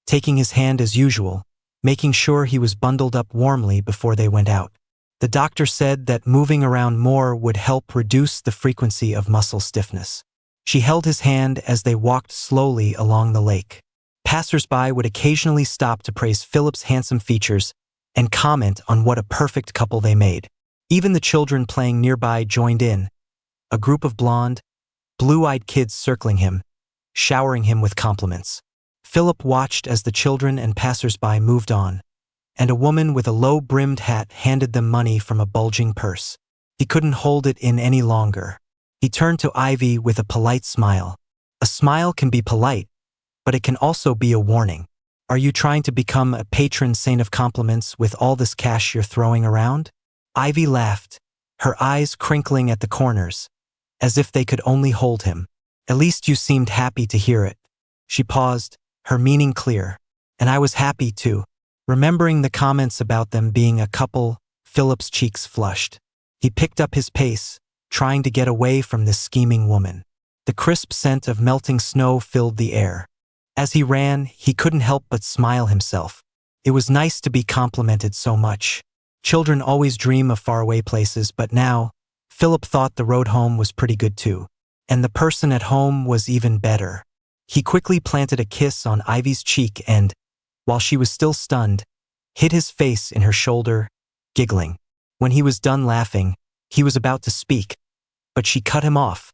taking his hand as usual, making sure he was bundled up warmly before they went out. The doctor said that moving around more would help reduce the frequency of muscle stiffness. She held his hand as they walked slowly along the lake. Passers-by would occasionally stop to praise Phillip's handsome features and comment on what a perfect couple they made. Even the children playing nearby joined in, a group of blonde, blue-eyed kids circling him, showering him with compliments. Phillip watched as the children and passers-by moved on, and a woman with a low-brimmed hat handed them money from a bulging purse. He couldn't hold it in any longer. He turned to Ivy with a polite smile. A smile can be polite, but it can also be a warning. Are you trying to become a patron saint of compliments with all this cash you're throwing around? Ivy laughed, her eyes crinkling at the corners, as if they could only hold him. At least you seemed happy to hear it. She paused, her meaning clear. And I was happy too. Remembering the comments about them being a couple, Phillip's cheeks flushed. He picked up his pace, trying to get away from this scheming woman. The crisp scent of melting snow filled the air. As he ran, he couldn't help but smile himself. It was nice to be complimented so much. Children always dream of faraway places, but now, Phillip thought the road home was pretty good too. And the person at home was even better. He quickly planted a kiss on Ivy's cheek and, while she was still stunned, hid his face in her shoulder, giggling. When he was done laughing, He was about to speak, but she cut him off,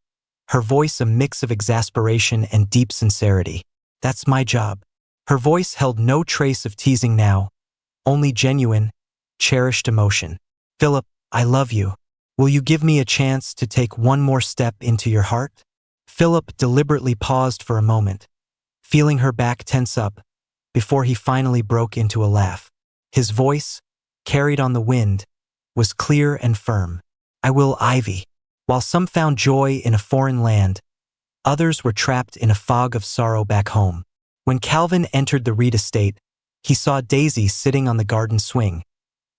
her voice a mix of exasperation and deep sincerity. That's my job. Her voice held no trace of teasing now, only genuine, cherished emotion. Phillip, I love you. Will you give me a chance to take one more step into your heart? Phillip deliberately paused for a moment, feeling her back tense up, before he finally broke into a laugh. His voice, carried on the wind, was clear and firm. I will, Ivy. While some found joy in a foreign land, others were trapped in a fog of sorrow back home. When Calvin entered the Reed estate, he saw Daisy sitting on the garden swing,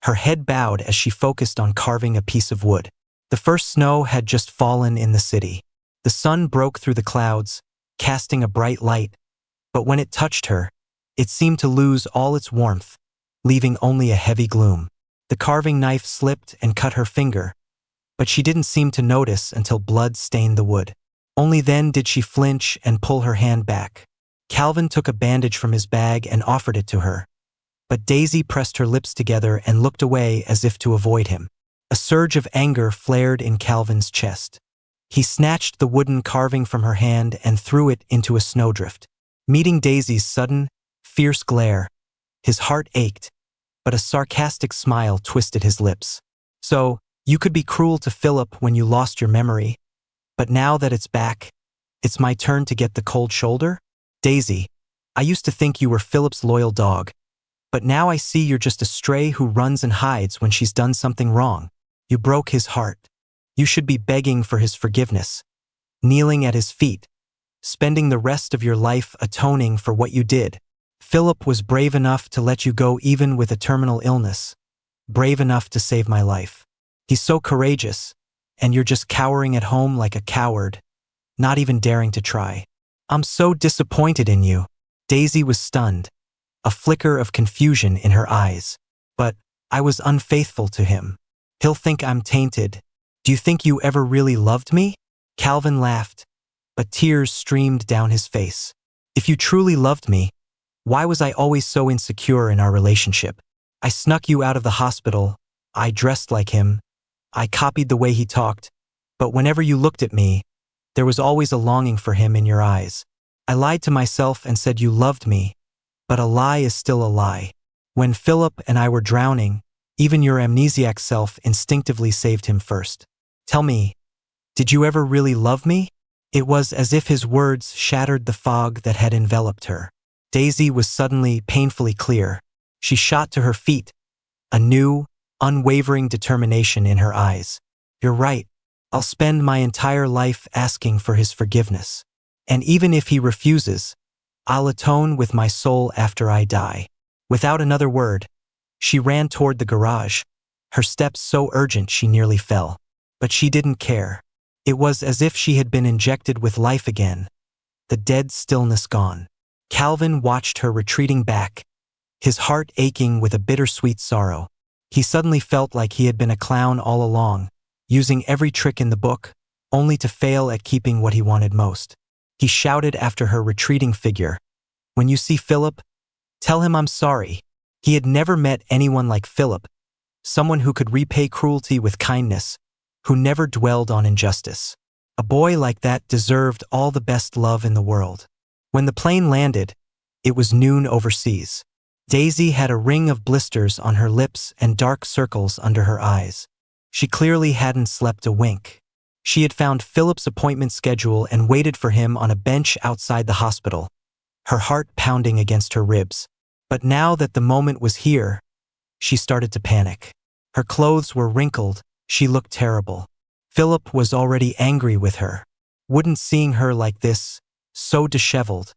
her head bowed as she focused on carving a piece of wood. The first snow had just fallen in the city. The sun broke through the clouds, casting a bright light, but when it touched her, it seemed to lose all its warmth, leaving only a heavy gloom. The carving knife slipped and cut her finger, but she didn't seem to notice until blood stained the wood. Only then did she flinch and pull her hand back. Calvin took a bandage from his bag and offered it to her, but Daisy pressed her lips together and looked away as if to avoid him. A surge of anger flared in Calvin's chest. He snatched the wooden carving from her hand and threw it into a snowdrift. Meeting Daisy's sudden, fierce glare, his heart ached, but a sarcastic smile twisted his lips. So, you could be cruel to Phillip when you lost your memory, but now that it's back, it's my turn to get the cold shoulder? Daisy, I used to think you were Phillip's loyal dog, but now I see you're just a stray who runs and hides when she's done something wrong. You broke his heart. You should be begging for his forgiveness, kneeling at his feet, spending the rest of your life atoning for what you did. Phillip was brave enough to let you go even with a terminal illness, brave enough to save my life. He's so courageous, and you're just cowering at home like a coward, not even daring to try. I'm so disappointed in you. Daisy was stunned, a flicker of confusion in her eyes. But I was unfaithful to him. He'll think I'm tainted. Do you think you ever really loved me? Calvin laughed, but tears streamed down his face. If you truly loved me, why was I always so insecure in our relationship? I snuck you out of the hospital, I dressed like him, I copied the way he talked, but whenever you looked at me, there was always a longing for him in your eyes. I lied to myself and said you loved me, but a lie is still a lie. When Phillip and I were drowning, even your amnesiac self instinctively saved him first. Tell me, did you ever really love me? It was as if his words shattered the fog that had enveloped her. Daisy was suddenly painfully clear. She shot to her feet, a new, unwavering determination in her eyes. You're right. I'll spend my entire life asking for his forgiveness. And even if he refuses, I'll atone with my soul after I die. Without another word, she ran toward the garage, her steps so urgent she nearly fell. But she didn't care. It was as if she had been injected with life again, the dead stillness gone. Calvin watched her retreating back, his heart aching with a bittersweet sorrow. He suddenly felt like he had been a clown all along, using every trick in the book, only to fail at keeping what he wanted most. He shouted after her retreating figure, "When you see Phillip, tell him I'm sorry." He had never met anyone like Phillip, someone who could repay cruelty with kindness, who never dwelled on injustice. A boy like that deserved all the best love in the world. When the plane landed, it was noon overseas. Daisy had a ring of blisters on her lips and dark circles under her eyes. She clearly hadn't slept a wink. She had found Phillip's appointment schedule and waited for him on a bench outside the hospital, her heart pounding against her ribs. But now that the moment was here, she started to panic. Her clothes were wrinkled, she looked terrible. Phillip was already angry with her. Wouldn't seeing her like this, so disheveled,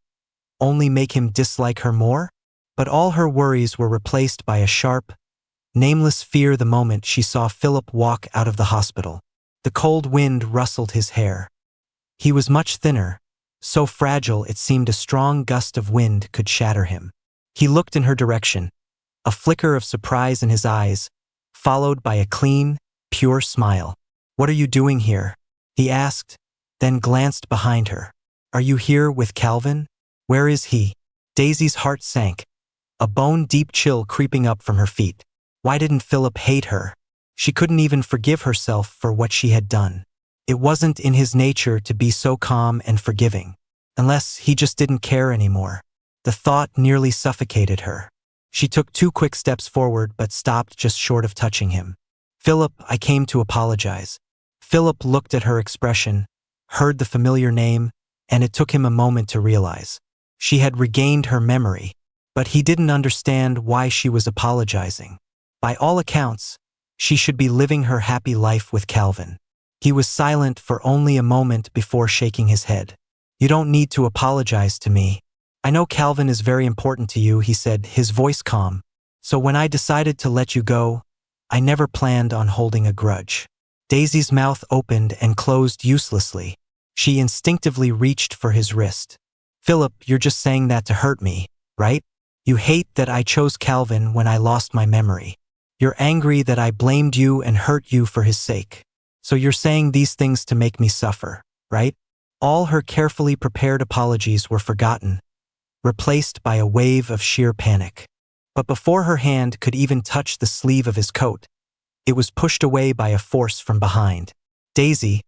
only make him dislike her more? But all her worries were replaced by a sharp, nameless fear the moment she saw Phillip walk out of the hospital. The cold wind rustled his hair. He was much thinner, so fragile it seemed a strong gust of wind could shatter him. He looked in her direction, a flicker of surprise in his eyes, followed by a clean, pure smile. "What are you doing here?" he asked, then glanced behind her. "Are you here with Calvin? Where is he?" Daisy's heart sank, a bone-deep chill creeping up from her feet. Why didn't Phillip hate her? She couldn't even forgive herself for what she had done. It wasn't in his nature to be so calm and forgiving. Unless he just didn't care anymore. The thought nearly suffocated her. She took 2 quick steps forward but stopped just short of touching him. "Philip, I came to apologize." Philip looked at her expression, heard the familiar name, and it took him a moment to realize. She had regained her memory, but he didn't understand why she was apologizing. By all accounts, she should be living her happy life with Calvin. He was silent for only a moment before shaking his head. "You don't need to apologize to me. I know Calvin is very important to you," he said, his voice calm. "So when I decided to let you go, I never planned on holding a grudge." Daisy's mouth opened and closed uselessly. She instinctively reached for his wrist. "Philip, you're just saying that to hurt me, right? You hate that I chose Calvin when I lost my memory. You're angry that I blamed you and hurt you for his sake. So you're saying these things to make me suffer, right?" All her carefully prepared apologies were forgotten, replaced by a wave of sheer panic. But before her hand could even touch the sleeve of his coat, it was pushed away by a force from behind. "Daisy,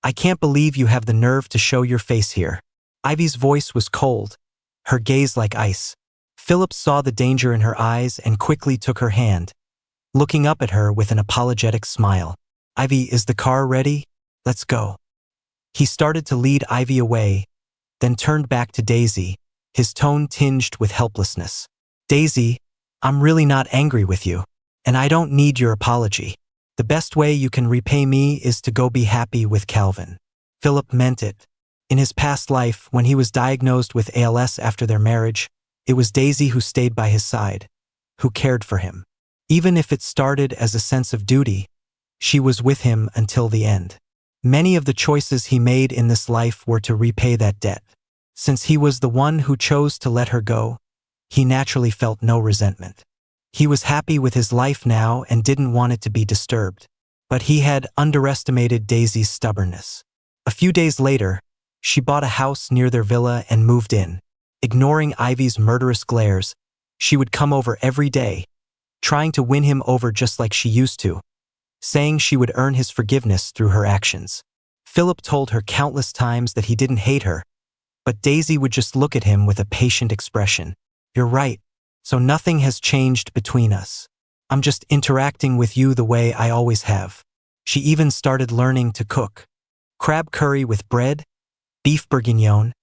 I can't believe you have the nerve to show your face here." Ivy's voice was cold, her gaze like ice. Phillip saw the danger in her eyes and quickly took her hand, looking up at her with an apologetic smile. "Ivy, is the car ready? Let's go." He started to lead Ivy away, then turned back to Daisy, his tone tinged with helplessness. "Daisy, I'm really not angry with you, and I don't need your apology. The best way you can repay me is to go be happy with Calvin." Phillip meant it. In his past life, when he was diagnosed with ALS after their marriage, it was Daisy who stayed by his side, who cared for him. Even if it started as a sense of duty, she was with him until the end. Many of the choices he made in this life were to repay that debt. Since he was the one who chose to let her go, he naturally felt no resentment. He was happy with his life now and didn't want it to be disturbed. But he had underestimated Daisy's stubbornness. A few days later, she bought a house near their villa and moved in. Ignoring Ivy's murderous glares, she would come over every day, trying to win him over just like she used to, saying she would earn his forgiveness through her actions. Phillip told her countless times that he didn't hate her, but Daisy would just look at him with a patient expression. "You're right, so nothing has changed between us. I'm just interacting with you the way I always have." She even started learning to cook. Crab curry with bread, beef bourguignon,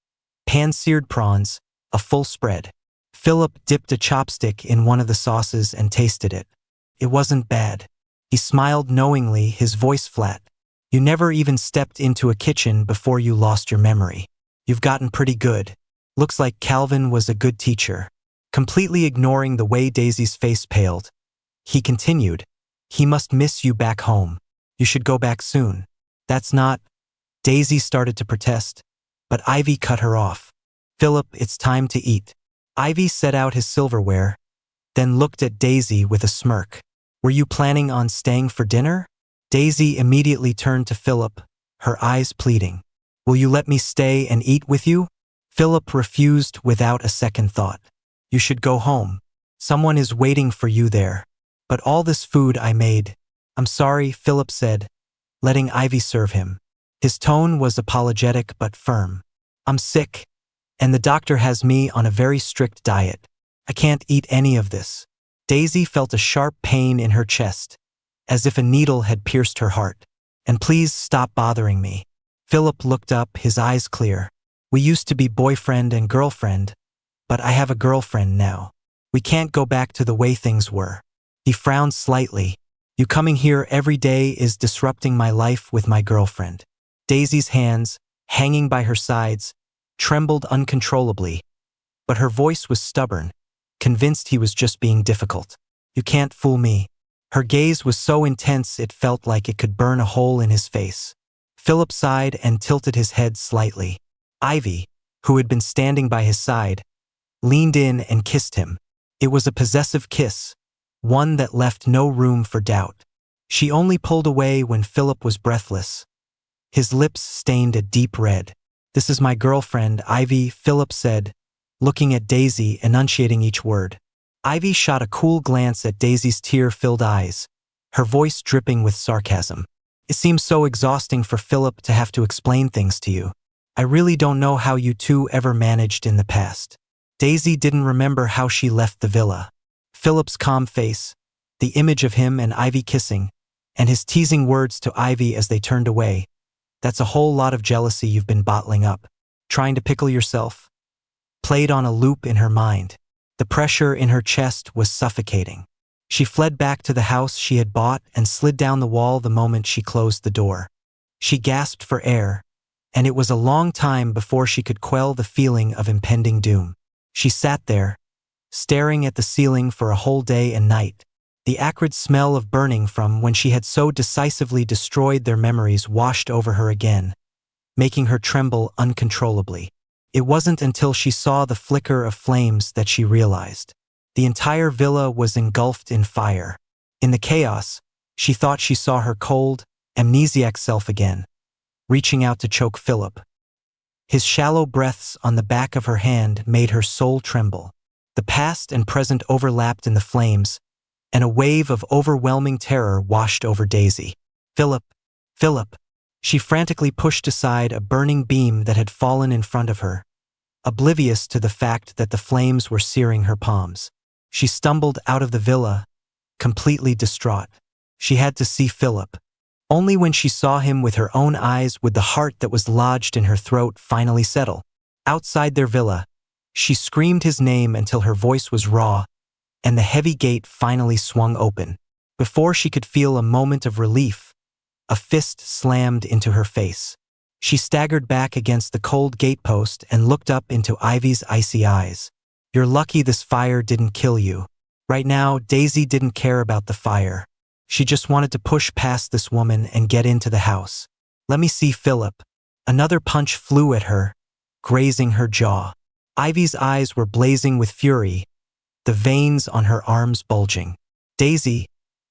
pan-seared prawns, a full spread. Phillip dipped a chopstick in one of the sauces and tasted it. It wasn't bad. He smiled knowingly, his voice flat. "You never even stepped into a kitchen before you lost your memory. You've gotten pretty good. Looks like Calvin was a good teacher." Completely ignoring the way Daisy's face paled, he continued, "He must miss you back home. You should go back soon." "That's not—" Daisy started to protest, but Ivy cut her off. "Phillip, it's time to eat." Ivy set out his silverware, then looked at Daisy with a smirk. "Were you planning on staying for dinner?" Daisy immediately turned to Phillip, her eyes pleading. "Will you let me stay and eat with you?" Phillip refused without a second thought. "You should go home. Someone is waiting for you there. But all this food I made—" "I'm sorry," Phillip said, letting Ivy serve him. His tone was apologetic but firm. "I'm sick, and the doctor has me on a very strict diet. I can't eat any of this." Daisy felt a sharp pain in her chest, as if a needle had pierced her heart. "And please stop bothering me." Phillip looked up, his eyes clear. "We used to be boyfriend and girlfriend, but I have a girlfriend now. We can't go back to the way things were." He frowned slightly. "You coming here every day is disrupting my life with my girlfriend." Daisy's hands, hanging by her sides, trembled uncontrollably, but her voice was stubborn, convinced he was just being difficult. "You can't fool me." Her gaze was so intense it felt like it could burn a hole in his face. Phillip sighed and tilted his head slightly. Ivy, who had been standing by his side, leaned in and kissed him. It was a possessive kiss, one that left no room for doubt. She only pulled away when Phillip was breathless. His lips stained a deep red. "This is my girlfriend, Ivy," Phillip said, looking at Daisy, enunciating each word. Ivy shot a cool glance at Daisy's tear-filled eyes, her voice dripping with sarcasm. It seems so exhausting for Phillip to have to explain things to you. I really don't know how you two ever managed in the past. Daisy didn't remember how she left the villa. Phillip's calm face, the image of him and Ivy kissing, and his teasing words to Ivy as they turned away. That's a whole lot of jealousy you've been bottling up, trying to pickle yourself. Played on a loop in her mind. The pressure in her chest was suffocating. She fled back to the house she had bought and slid down the wall the moment she closed the door. She gasped for air, and it was a long time before she could quell the feeling of impending doom. She sat there, staring at the ceiling for a whole day and night. The acrid smell of burning from when she had so decisively destroyed their memories washed over her again, making her tremble uncontrollably. It wasn't until she saw the flicker of flames that she realized. The entire villa was engulfed in fire. In the chaos, she thought she saw her cold, amnesiac self again, reaching out to choke Phillip. His shallow breaths on the back of her hand made her soul tremble. The past and present overlapped in the flames, and a wave of overwhelming terror washed over Daisy. Phillip! Phillip! She frantically pushed aside a burning beam that had fallen in front of her, oblivious to the fact that the flames were searing her palms. She stumbled out of the villa, completely distraught. She had to see Phillip. Only when she saw him with her own eyes would the heart that was lodged in her throat finally settle. Outside their villa, she screamed his name until her voice was raw, and the heavy gate finally swung open. Before she could feel a moment of relief, a fist slammed into her face. She staggered back against the cold gatepost and looked up into Ivy's icy eyes. You're lucky this fire didn't kill you. Right now, Daisy didn't care about the fire. She just wanted to push past this woman and get into the house. Let me see Phillip. Another punch flew at her, grazing her jaw. Ivy's eyes were blazing with fury, the veins on her arms bulging. Daisy,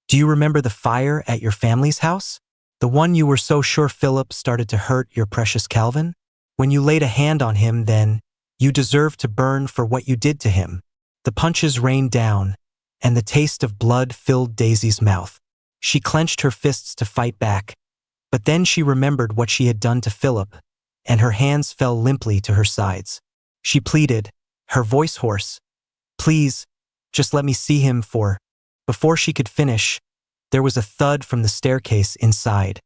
do you remember the fire at your family's house? The one you were so sure Phillip started to hurt your precious Calvin? When you laid a hand on him then, you deserve to burn for what you did to him. The punches rained down, and the taste of blood filled Daisy's mouth. She clenched her fists to fight back, but then she remembered what she had done to Phillip, and her hands fell limply to her sides. She pleaded, her voice hoarse, "Please, just let me see him for..." Before she could finish, there was a thud from the staircase inside,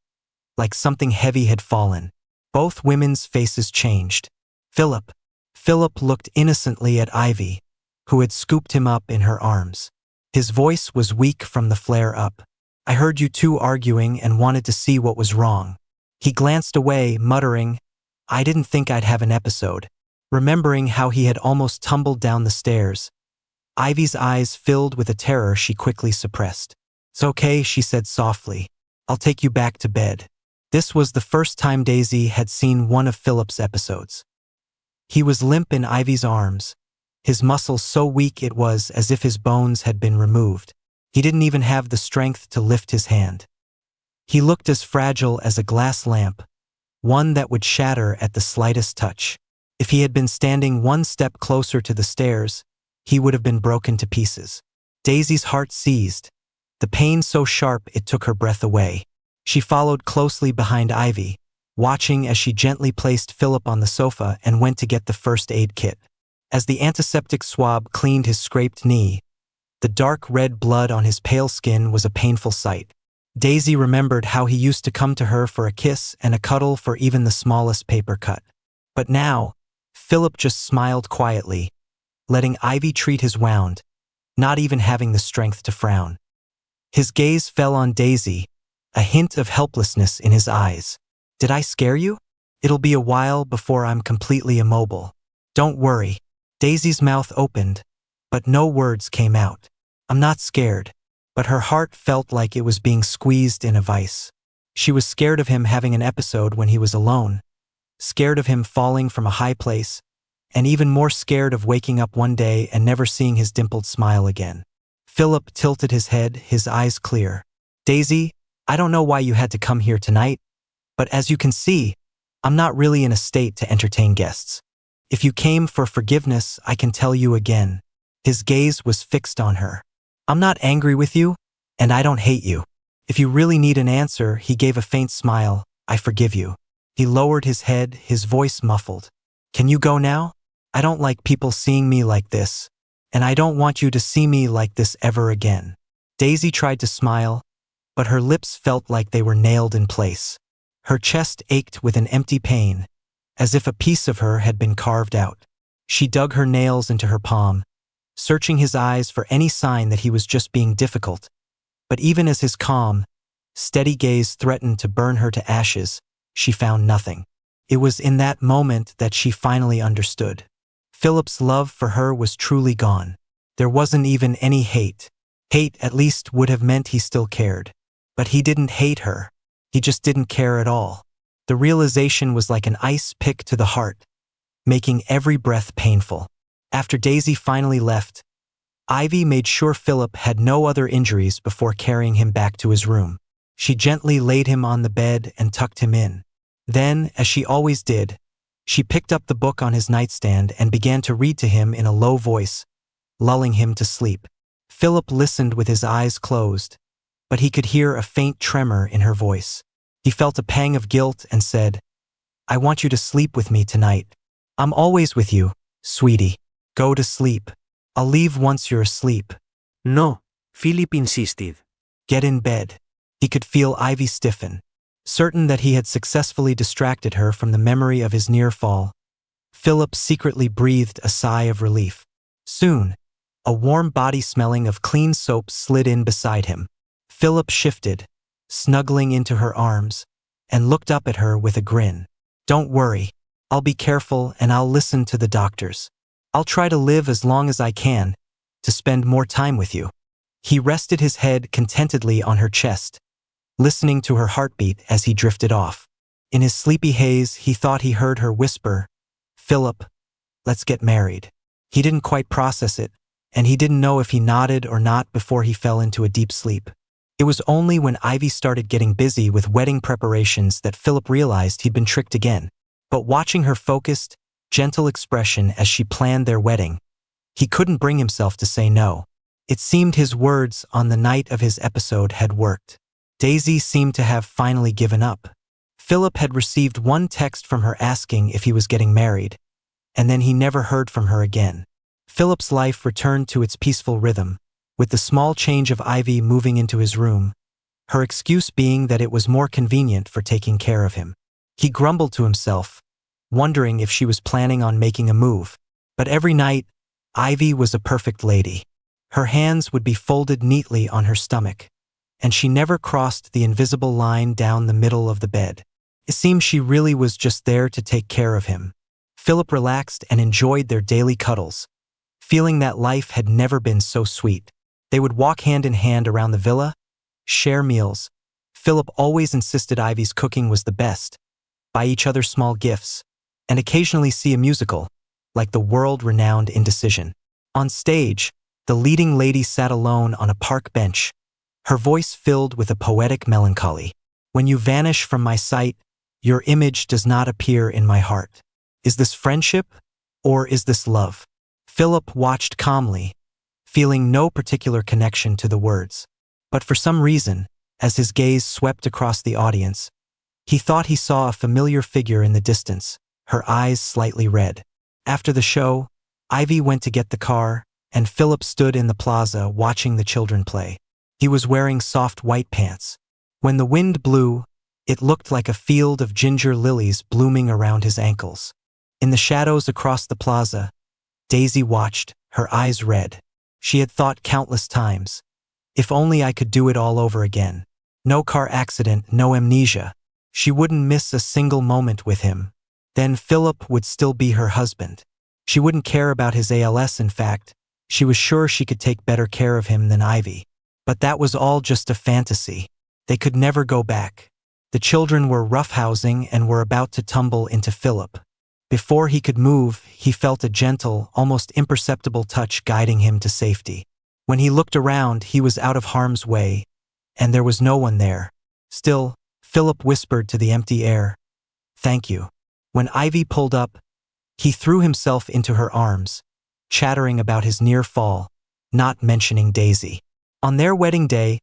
like something heavy had fallen. Both women's faces changed. Phillip looked innocently at Ivy, who had scooped him up in her arms. His voice was weak from the flare-up. I heard you two arguing and wanted to see what was wrong. He glanced away, muttering, I didn't think I'd have an episode. Remembering how he had almost tumbled down the stairs, Ivy's eyes filled with a terror she quickly suppressed. It's okay, she said softly. I'll take you back to bed. This was the first time Daisy had seen one of Phillip's episodes. He was limp in Ivy's arms, his muscles so weak it was as if his bones had been removed. He didn't even have the strength to lift his hand. He looked as fragile as a glass lamp, one that would shatter at the slightest touch. If he had been standing one step closer to the stairs, he would have been broken to pieces. Daisy's heart seized, the pain so sharp it took her breath away. She followed closely behind Ivy, watching as she gently placed Phillip on the sofa and went to get the first aid kit. As the antiseptic swab cleaned his scraped knee, the dark red blood on his pale skin was a painful sight. Daisy remembered how he used to come to her for a kiss and a cuddle for even the smallest paper cut. But now, Phillip just smiled quietly, letting Ivy treat his wound, not even having the strength to frown. His gaze fell on Daisy, a hint of helplessness in his eyes. Did I scare you? It'll be a while before I'm completely immobile. Don't worry. Daisy's mouth opened, but no words came out. I'm not scared, but her heart felt like it was being squeezed in a vice. She was scared of him having an episode when he was alone, scared of him falling from a high place, and even more scared of waking up one day and never seeing his dimpled smile again. Phillip tilted his head, his eyes clear. Daisy, I don't know why you had to come here tonight, but as you can see, I'm not really in a state to entertain guests. If you came for forgiveness, I can tell you again. His gaze was fixed on her. I'm not angry with you, and I don't hate you. If you really need an answer, he gave a faint smile. I forgive you. He lowered his head, his voice muffled. Can you go now? I don't like people seeing me like this, and I don't want you to see me like this ever again. Daisy tried to smile, but her lips felt like they were nailed in place. Her chest ached with an empty pain, as if a piece of her had been carved out. She dug her nails into her palm, searching his eyes for any sign that he was just being difficult. But even as his calm, steady gaze threatened to burn her to ashes, she found nothing. It was in that moment that she finally understood. Philip's love for her was truly gone. There wasn't even any hate. Hate at least would have meant he still cared. But he didn't hate her. He just didn't care at all. The realization was like an ice pick to the heart, making every breath painful. After Daisy finally left, Ivy made sure Philip had no other injuries before carrying him back to his room. She gently laid him on the bed and tucked him in. Then, as she always did, she picked up the book on his nightstand and began to read to him in a low voice, lulling him to sleep. Philip listened with his eyes closed, but he could hear a faint tremor in her voice. He felt a pang of guilt and said, I want you to sleep with me tonight. I'm always with you, sweetie. Go to sleep. I'll leave once you're asleep. No, Philip insisted. Get in bed. He could feel Ivy stiffen. Certain that he had successfully distracted her from the memory of his near fall, Philip secretly breathed a sigh of relief. Soon, a warm body smelling of clean soap slid in beside him. Philip shifted, snuggling into her arms, and looked up at her with a grin. Don't worry. I'll be careful and I'll listen to the doctors. I'll try to live as long as I can, to spend more time with you. He rested his head contentedly on her chest, listening to her heartbeat as he drifted off. In his sleepy haze, he thought he heard her whisper, Philip, let's get married. He didn't quite process it, and he didn't know if he nodded or not before he fell into a deep sleep. It was only when Ivy started getting busy with wedding preparations that Philip realized he'd been tricked again. But watching her focused, gentle expression as she planned their wedding, he couldn't bring himself to say no. It seemed his words on the night of his episode had worked. Daisy seemed to have finally given up. Philip had received one text from her asking if he was getting married, and then he never heard from her again. Philip's life returned to its peaceful rhythm, with the small change of Ivy moving into his room, her excuse being that it was more convenient for taking care of him. He grumbled to himself, wondering if she was planning on making a move. But every night, Ivy was a perfect lady. Her hands would be folded neatly on her stomach, and she never crossed the invisible line down the middle of the bed. It seemed she really was just there to take care of him. Philip relaxed and enjoyed their daily cuddles, feeling that life had never been so sweet. They would walk hand in hand around the villa, share meals. Philip always insisted Ivy's cooking was the best, buy each other small gifts, and occasionally see a musical, like the world-renowned Indecision. On stage, the leading lady sat alone on a park bench, her voice filled with a poetic melancholy. When you vanish from my sight, your image does not appear in my heart. Is this friendship, or is this love? Philip watched calmly, feeling no particular connection to the words. But for some reason, as his gaze swept across the audience, he thought he saw a familiar figure in the distance, her eyes slightly red. After the show, Ivy went to get the car, and Philip stood in the plaza watching the children play. He was wearing soft white pants. When the wind blew, it looked like a field of ginger lilies blooming around his ankles. In the shadows across the plaza, Daisy watched, her eyes red. She had thought countless times, if only I could do it all over again. No car accident, no amnesia. She wouldn't miss a single moment with him. Then Philip would still be her husband. She wouldn't care about his ALS, in fact. She was sure she could take better care of him than Ivy. But that was all just a fantasy. They could never go back. The children were roughhousing and were about to tumble into Philip. Before he could move, he felt a gentle, almost imperceptible touch guiding him to safety. When he looked around, he was out of harm's way, and there was no one there. Still, Philip whispered to the empty air, "Thank you." When Ivy pulled up, he threw himself into her arms, chattering about his near fall, not mentioning Daisy. On their wedding day,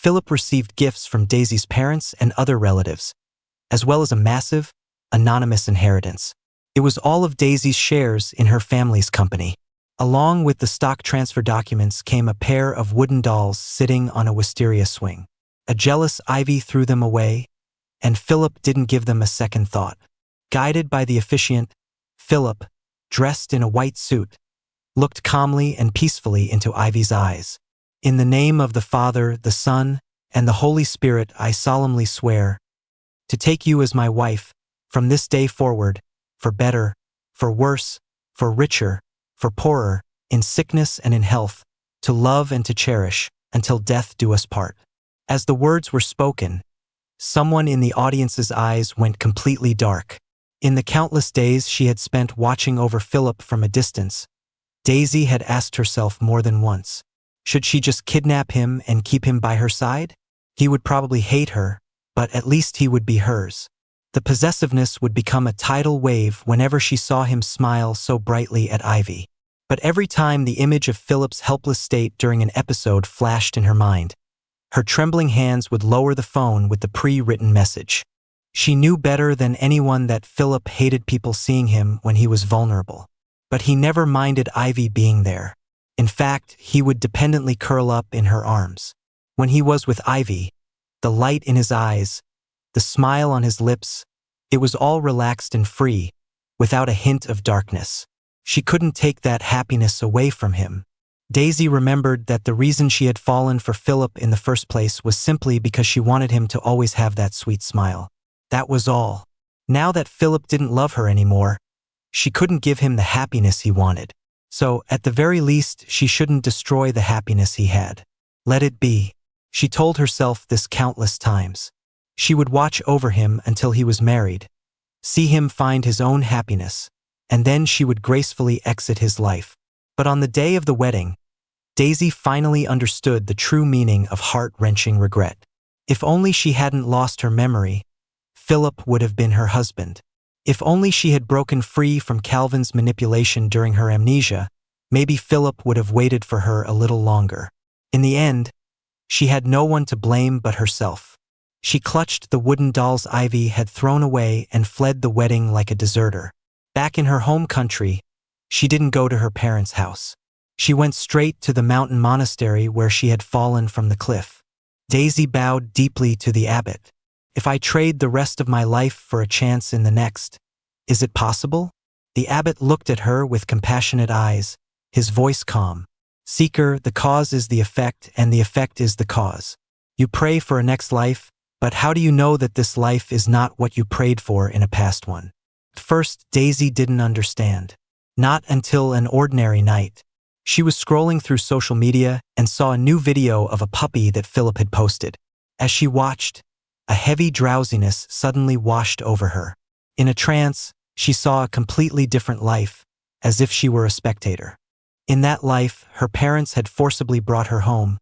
Philip received gifts from Daisy's parents and other relatives, as well as a massive, anonymous inheritance. It was all of Daisy's shares in her family's company. Along with the stock transfer documents came a pair of wooden dolls sitting on a wisteria swing. A jealous Ivy threw them away, and Philip didn't give them a second thought. Guided by the officiant, Philip, dressed in a white suit, looked calmly and peacefully into Ivy's eyes. "In the name of the Father, the Son, and the Holy Spirit, I solemnly swear to take you as my wife, from this day forward, for better, for worse, for richer, for poorer, in sickness and in health, to love and to cherish, until death do us part." As the words were spoken, someone in the audience's eyes went completely dark. In the countless days she had spent watching over Philip from a distance, Daisy had asked herself more than once, should she just kidnap him and keep him by her side? He would probably hate her, but at least he would be hers. The possessiveness would become a tidal wave whenever she saw him smile so brightly at Ivy. But every time the image of Philip's helpless state during an episode flashed in her mind, her trembling hands would lower the phone with the pre-written message. She knew better than anyone that Philip hated people seeing him when he was vulnerable. But he never minded Ivy being there. In fact, he would dependently curl up in her arms. When he was with Ivy, the light in his eyes, the smile on his lips, it was all relaxed and free, without a hint of darkness. She couldn't take that happiness away from him. Daisy remembered that the reason she had fallen for Philip in the first place was simply because she wanted him to always have that sweet smile. That was all. Now that Philip didn't love her anymore, she couldn't give him the happiness he wanted. So, at the very least, she shouldn't destroy the happiness he had. Let it be. She told herself this countless times. She would watch over him until he was married, see him find his own happiness, and then she would gracefully exit his life. But on the day of the wedding, Daisy finally understood the true meaning of heart-wrenching regret. If only she hadn't lost her memory, Philip would have been her husband. If only she had broken free from Calvin's manipulation during her amnesia, maybe Philip would have waited for her a little longer. In the end, she had no one to blame but herself. She clutched the wooden dolls Ivy had thrown away and fled the wedding like a deserter. Back in her home country, she didn't go to her parents' house. She went straight to the mountain monastery where she had fallen from the cliff. Daisy bowed deeply to the abbot. "If I trade the rest of my life for a chance in the next, is it possible?" The abbot looked at her with compassionate eyes, his voice calm. "Seeker, the cause is the effect, and the effect is the cause. You pray for a next life, but how do you know that this life is not what you prayed for in a past one?" At first, Daisy didn't understand. Not until an ordinary night. She was scrolling through social media and saw a new video of a puppy that Philip had posted. As she watched, a heavy drowsiness suddenly washed over her. In a trance, she saw a completely different life, as if she were a spectator. In that life, her parents had forcibly brought her home.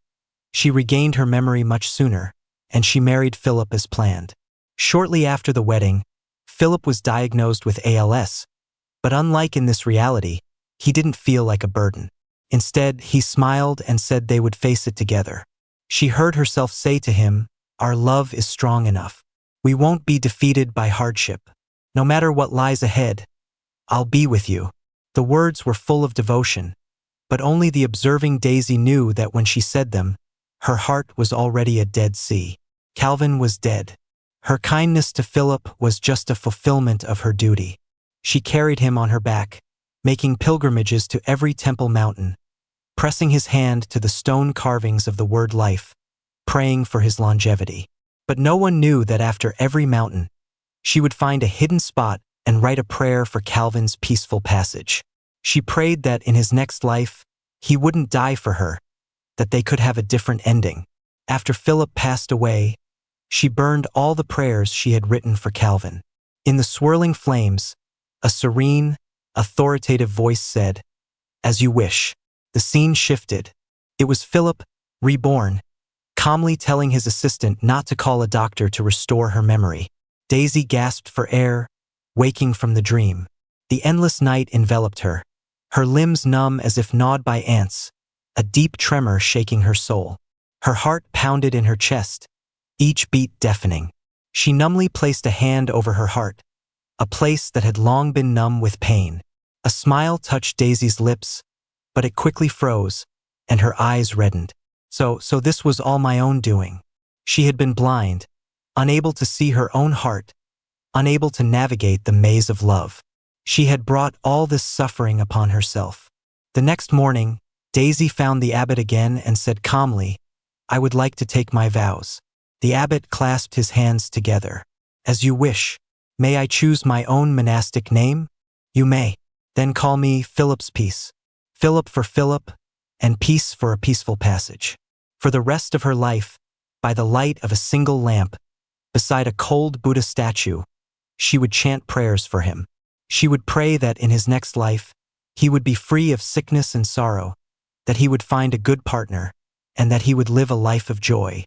She regained her memory much sooner, and she married Philip as planned. Shortly after the wedding, Philip was diagnosed with ALS, but unlike in this reality, he didn't feel like a burden. Instead, he smiled and said they would face it together. She heard herself say to him, "Our love is strong enough. We won't be defeated by hardship. No matter what lies ahead, I'll be with you." The words were full of devotion, but only the observing Daisy knew that when she said them, her heart was already a dead sea. Calvin was dead. Her kindness to Philip was just a fulfillment of her duty. She carried him on her back, making pilgrimages to every temple mountain, pressing his hand to the stone carvings of the word life, praying for his longevity. But no one knew that after every mountain, she would find a hidden spot and write a prayer for Calvin's peaceful passage. She prayed that in his next life, he wouldn't die for her, that they could have a different ending. After Philip passed away, she burned all the prayers she had written for Calvin. In the swirling flames, a serene, authoritative voice said, "As you wish." The scene shifted. It was Philip, reborn, calmly telling his assistant not to call a doctor to restore her memory. Daisy gasped for air, waking from the dream. The endless night enveloped her, her limbs numb as if gnawed by ants, a deep tremor shaking her soul. Her heart pounded in her chest, each beat deafening. She numbly placed a hand over her heart, a place that had long been numb with pain. A smile touched Daisy's lips, but it quickly froze, and her eyes reddened. So this was all my own doing. She had been blind, unable to see her own heart, unable to navigate the maze of love. She had brought all this suffering upon herself. The next morning, Daisy found the abbot again and said calmly, "I would like to take my vows." The abbot clasped his hands together. "As you wish. May I choose my own monastic name?" "You may. Then call me Phillip's Peace. Phillip for Philip, and peace for a peaceful passage." For the rest of her life, by the light of a single lamp, beside a cold Buddha statue, she would chant prayers for him. She would pray that in his next life, he would be free of sickness and sorrow, that he would find a good partner, and that he would live a life of joy.